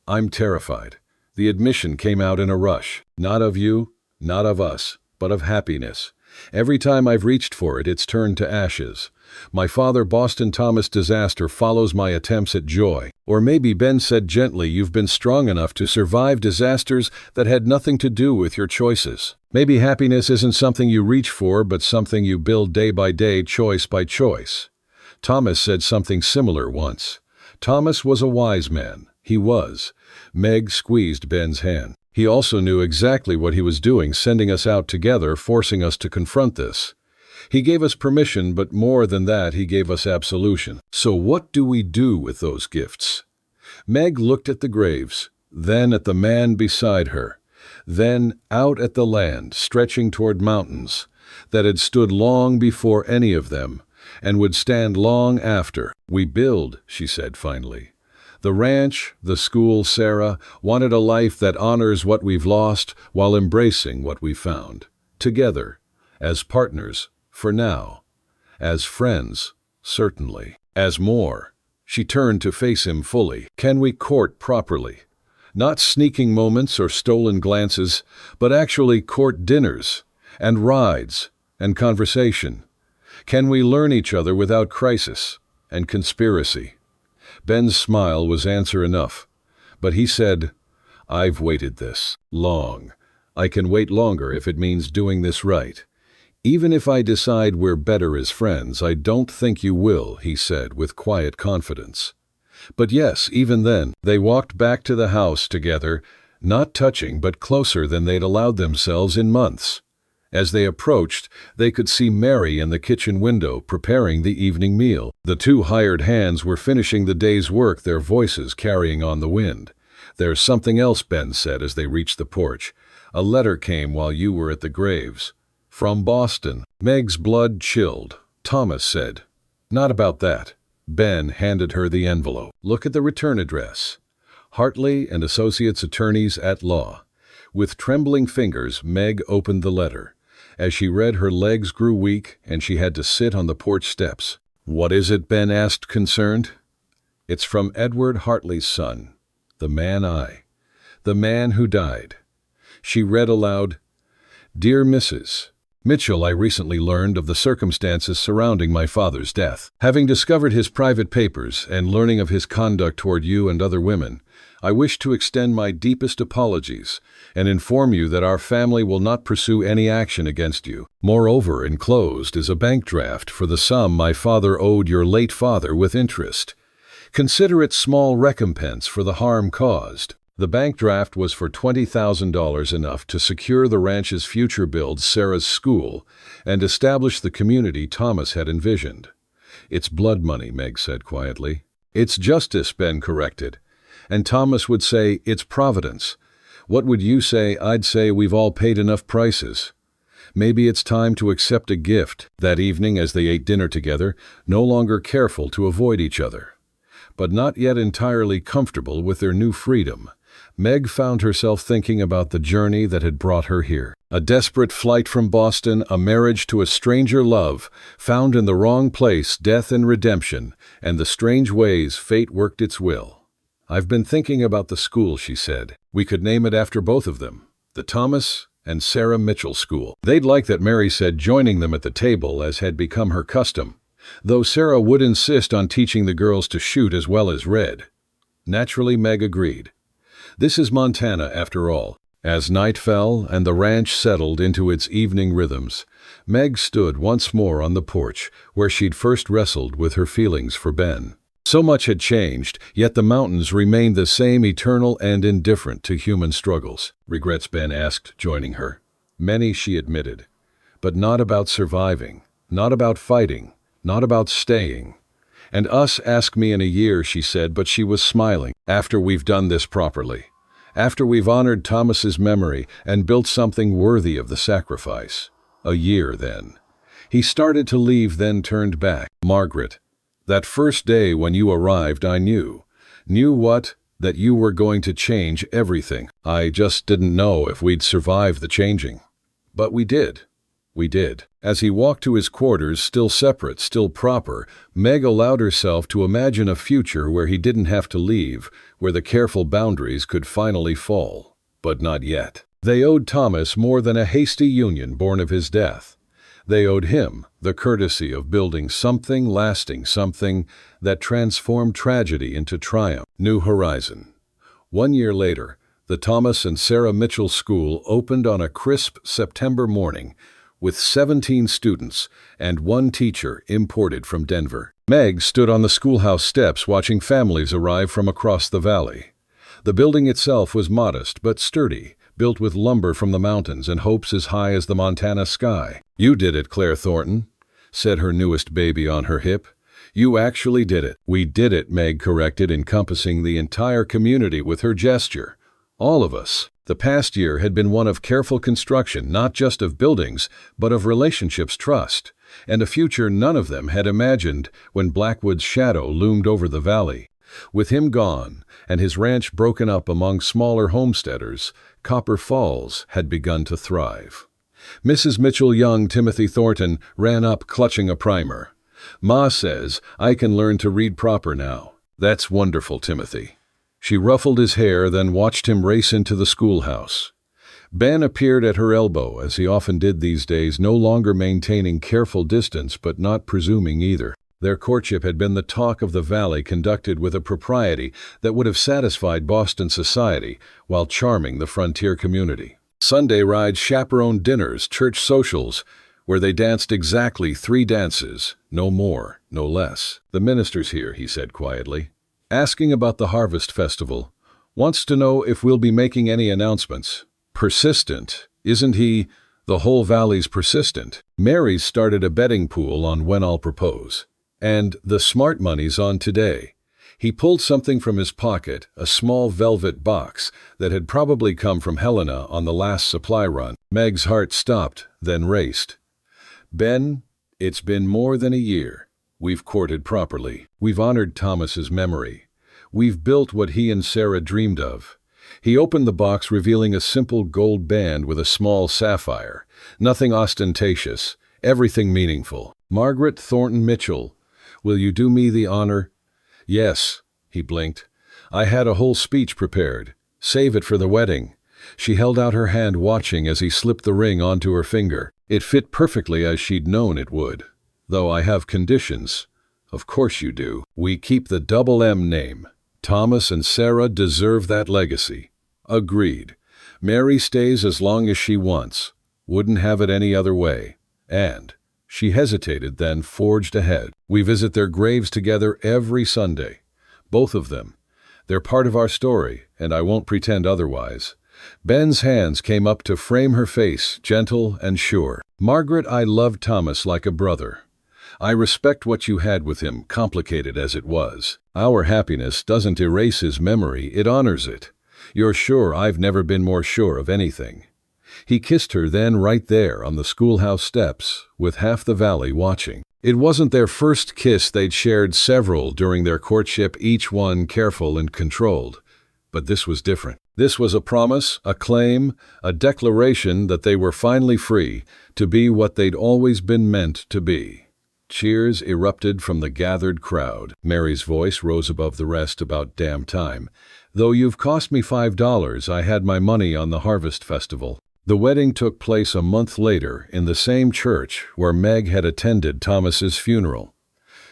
I'm terrified. The admission came out in a rush. Not of you, not of us, but of happiness. Every time I've reached for it, it's turned to ashes. My father Boston Thomas disaster follows my attempts at joy. Or maybe Ben said gently, you've been strong enough to survive disasters that had nothing to do with your choices. Maybe happiness isn't something you reach for, but something you build day by day, choice by choice. Thomas said something similar once. Thomas was a wise man. He was. Meg squeezed Ben's hand. He also knew exactly what he was doing, sending us out together, forcing us to confront this. He gave us permission, but more than that, he gave us absolution. So what do we do with those gifts? Meg looked at the graves, then at the man beside her, then out at the land stretching toward mountains that had stood long before any of them and would stand long after. We build, she said finally. The ranch, the school, Sarah, wanted a life that honors what we've lost while embracing what we found. Together, as partners, for now. As friends, certainly. As more. She turned to face him fully. Can we court properly? Not sneaking moments or stolen glances, but actually court dinners, and rides, and conversation. Can we learn each other without crisis and conspiracy? Ben's smile was answer enough, but he said, I've waited this long. I can wait longer if it means doing this right. Even if I decide we're better as friends, I don't think you will, he said with quiet confidence. But yes, even then, they walked back to the house together, not touching but closer than they'd allowed themselves in months. As they approached, they could see Mary in the kitchen window preparing the evening meal. The two hired hands were finishing the day's work, their voices carrying on the wind. There's something else, Ben said as they reached the porch. A letter came while you were at the graves. From Boston. Meg's blood chilled. Thomas said, Not about that. Ben handed her the envelope. Look at the return address. Hartley and Associates Attorneys at Law. With trembling fingers, Meg opened the letter. As she read, her legs grew weak, and she had to sit on the porch steps. What is it? Ben asked, concerned. It's from Edward Hartley's son, the man who died. She read aloud, Dear Mrs. Mitchell, I recently learned of the circumstances surrounding my father's death. Having discovered his private papers and learning of his conduct toward you and other women, I wish to extend my deepest apologies and inform you that our family will not pursue any action against you. Moreover, enclosed is a bank draft for the sum my father owed your late father with interest. Consider it small recompense for the harm caused. The bank draft was for $20,000, enough to secure the ranch's future, build Sarah's school, and establish the community Thomas had envisioned. It's blood money, Meg said quietly. It's justice, Ben corrected. And Thomas would say, "It's Providence." What would you say? I'd say, "We've all paid enough prices. Maybe it's time to accept a gift." That evening, as they ate dinner together, no longer careful to avoid each other, but not yet entirely comfortable with their new freedom, Meg found herself thinking about the journey that had brought her here. A desperate flight from Boston, a marriage to a stranger love, found in the wrong place death and redemption, and the strange ways fate worked its will. "I've been thinking about the school," she said. "We could name it after both of them, the Thomas and Sarah Mitchell School." They'd like that, Mary said, joining them at the table as had become her custom, though Sarah would insist on teaching the girls to shoot as well as read. Naturally, Meg agreed. This is Montana, after all. As night fell and the ranch settled into its evening rhythms, Meg stood once more on the porch where she'd first wrestled with her feelings for Ben. So much had changed, yet the mountains remained the same, eternal and indifferent to human struggles. "Regrets?" Ben asked, joining her. "Many," she admitted, "but not about surviving, not about fighting, not about staying." "And us, ask me in a year," she said, but she was smiling. "After we've done this properly. After we've honored Thomas's memory and built something worthy of the sacrifice. A year, then." He started to leave, then turned back. "Margaret, that first day when you arrived, I knew." "Knew what?" "That you were going to change everything. I just didn't know if we'd survive the changing. But we did. We did." As he walked to his quarters, still separate, still proper, Meg allowed herself to imagine a future where he didn't have to leave, where the careful boundaries could finally fall. But not yet. They owed Thomas more than a hasty union born of his death. They owed him the courtesy of building something lasting, something that transformed tragedy into triumph. New Horizon. 1 year later, the Thomas and Sarah Mitchell School opened on a crisp September morning, with 17 students and 1 teacher imported from Denver. Meg stood on the schoolhouse steps watching families arrive from across the valley. The building itself was modest but sturdy, built with lumber from the mountains and hopes as high as the Montana sky. "You did it, Claire Thornton," said her newest baby on her hip. "You actually did it." "We did it," Meg corrected, encompassing the entire community with her gesture. "All of us." The past year had been one of careful construction, not just of buildings, but of relationships, trust, and a future none of them had imagined when Blackwood's shadow loomed over the valley. With him gone, and his ranch broken up among smaller homesteaders, Copper Falls had begun to thrive. Mrs. Mitchell, young Timothy Thornton, ran up clutching a primer. "Ma says I can learn to read proper now." "That's wonderful, Timothy." She ruffled his hair, then watched him race into the schoolhouse. Ben appeared at her elbow, as he often did these days, no longer maintaining careful distance but not presuming either. Their courtship had been the talk of the valley, conducted with a propriety that would have satisfied Boston society while charming the frontier community. Sunday rides, chaperoned dinners, church socials, where they danced exactly 3 dances, no more, no less. "The minister's here," he said quietly. "Asking about the Harvest Festival. Wants to know if we'll be making any announcements." Persistent, isn't he? The whole valley's persistent. Mary's started a betting pool on when I'll propose. And the smart money's on today. He pulled something from his pocket, a small velvet box that had probably come from Helena on the last supply run. Meg's heart stopped, then raced. "Ben, it's been more than a year. We've courted properly. We've honored Thomas's memory. We've built what he and Sarah dreamed of." He opened the box, revealing a simple gold band with a small sapphire. Nothing ostentatious, everything meaningful. "Margaret Thornton Mitchell, will you do me the honor?" "Yes," he blinked. "I had a whole speech prepared. Save it for the wedding." She held out her hand, watching as he slipped the ring onto her finger. It fit perfectly as she'd known it would. "Though I have conditions." "Of course you do. We keep the double M name. Thomas and Sarah deserve that legacy." "Agreed. Mary stays as long as she wants. Wouldn't have it any other way. And," she hesitated, then forged ahead, "we visit their graves together every Sunday. Both of them. They're part of our story, and I won't pretend otherwise." Ben's hands came up to frame her face, gentle and sure. "Margaret, I loved Thomas like a brother. I respect what you had with him, complicated as it was. Our happiness doesn't erase his memory, it honors it. You're sure I've never been more sure of anything." He kissed her then right there on the schoolhouse steps, with half the valley watching. It wasn't their first kiss, they'd shared several during their courtship, each one careful and controlled. But this was different. This was a promise, a claim, a declaration that they were finally free to be what they'd always been meant to be. Cheers erupted from the gathered crowd. Mary's voice rose above the rest. "About damn time. Though you've cost me $5, I had my money on the Harvest Festival." The wedding took place a month later in the same church where Meg had attended Thomas's funeral.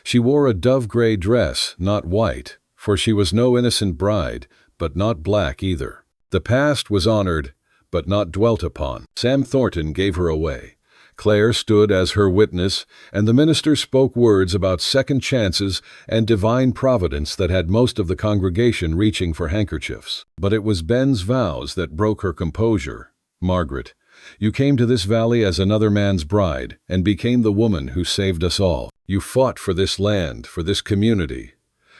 She wore a dove-gray dress, not white, for she was no innocent bride, but not black either. The past was honored, but not dwelt upon. Sam Thornton gave her away. Claire stood as her witness, and the minister spoke words about second chances and divine providence that had most of the congregation reaching for handkerchiefs. But it was Ben's vows that broke her composure. "Margaret, you came to this valley as another man's bride and became the woman who saved us all. You fought for this land, for this community,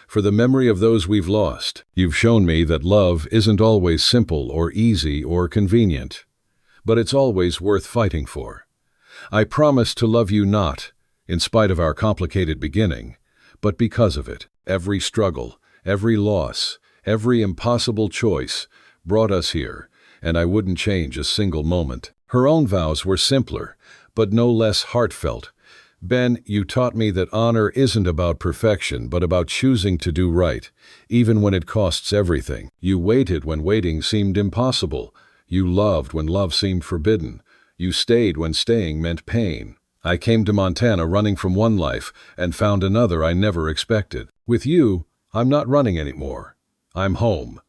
for the memory of those we've lost. You've shown me that love isn't always simple or easy or convenient, but it's always worth fighting for. I promise to love you not, in spite of our complicated beginning, but because of it. Every struggle, every loss, every impossible choice brought us here, and I wouldn't change a single moment." Her own vows were simpler, but no less heartfelt. "Ben, you taught me that honor isn't about perfection, but about choosing to do right, even when it costs everything. You waited when waiting seemed impossible. You loved when love seemed forbidden. You stayed when staying meant pain. I came to Montana running from one life and found another I never expected. With you, I'm not running anymore. I'm home."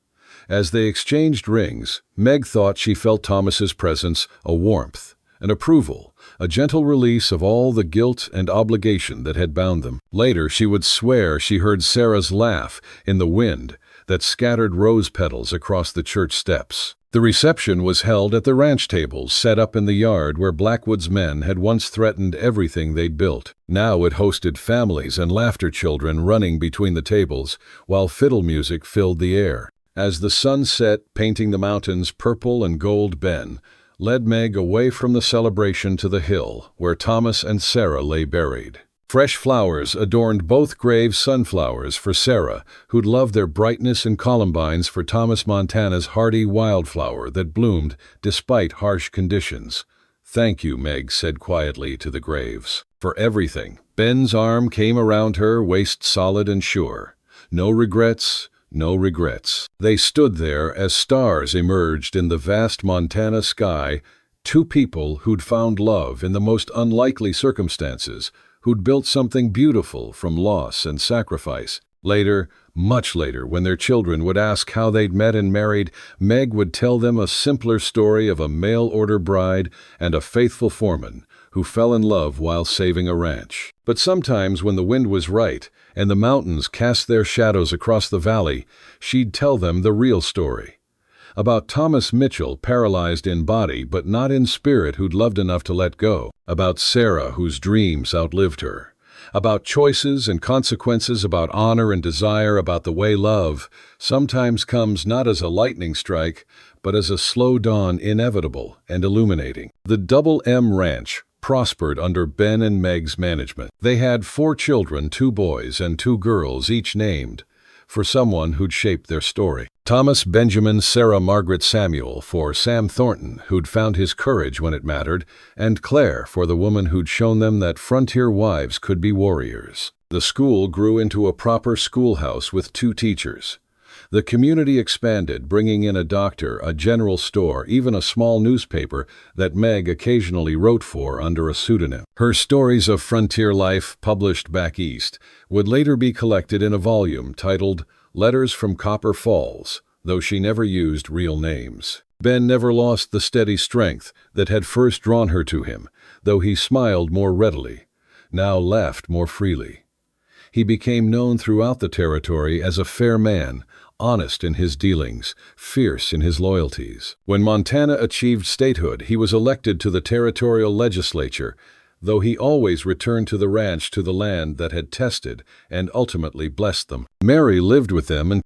As they exchanged rings, Meg thought she felt Thomas's presence, a warmth, an approval, a gentle release of all the guilt and obligation that had bound them. Later, she would swear she heard Sarah's laugh in the wind that scattered rose petals across the church steps. The reception was held at the ranch tables set up in the yard where Blackwood's men had once threatened everything they'd built. Now it hosted families and laughter children running between the tables, while fiddle music filled the air. As the sun set, painting the mountains purple and gold, Ben led Meg away from the celebration to the hill where Thomas and Sarah lay buried. Fresh flowers adorned both graves, sunflowers for Sarah, who'd loved their brightness, and columbines for Thomas, Montana's hardy wildflower that bloomed despite harsh conditions. "Thank you," Meg said quietly to the graves, "for everything." Ben's arm came around her, waist solid and sure. No regrets. No regrets. They stood there as stars emerged in the vast Montana sky, two people who'd found love in the most unlikely circumstances, who'd built something beautiful from loss and sacrifice. Later, much later, when their children would ask how they'd met and married, Meg would tell them a simpler story of a mail-order bride and a faithful foreman who fell in love while saving a ranch. But sometimes when the wind was right and the mountains cast their shadows across the valley, she'd tell them the real story. About Thomas Mitchell, paralyzed in body but not in spirit, who'd loved enough to let go. About Sarah, whose dreams outlived her. About choices and consequences, about honor and desire, about the way love sometimes comes not as a lightning strike, but as a slow dawn, inevitable and illuminating. The Double M Ranch prospered under Ben and Meg's management. They had 4 children, 2 boys and 2 girls, each named for someone who'd shaped their story. Thomas, Benjamin, Sarah, Margaret, Samuel, for Sam Thornton, who'd found his courage when it mattered, and Claire, for the woman who'd shown them that frontier wives could be warriors. The school grew into a proper schoolhouse with 2 teachers. The community expanded, bringing in a doctor, a general store, even a small newspaper that Meg occasionally wrote for under a pseudonym. Her stories of frontier life, published back east, would later be collected in a volume titled Letters from Copper Falls, though she never used real names. Ben never lost the steady strength that had first drawn her to him, though he smiled more readily, now laughed more freely. He became known throughout the territory as a fair man, honest in his dealings, fierce in his loyalties. When Montana achieved statehood, he was elected to the territorial legislature, though he always returned to the ranch, to the land that had tested and ultimately blessed them. Mary lived with them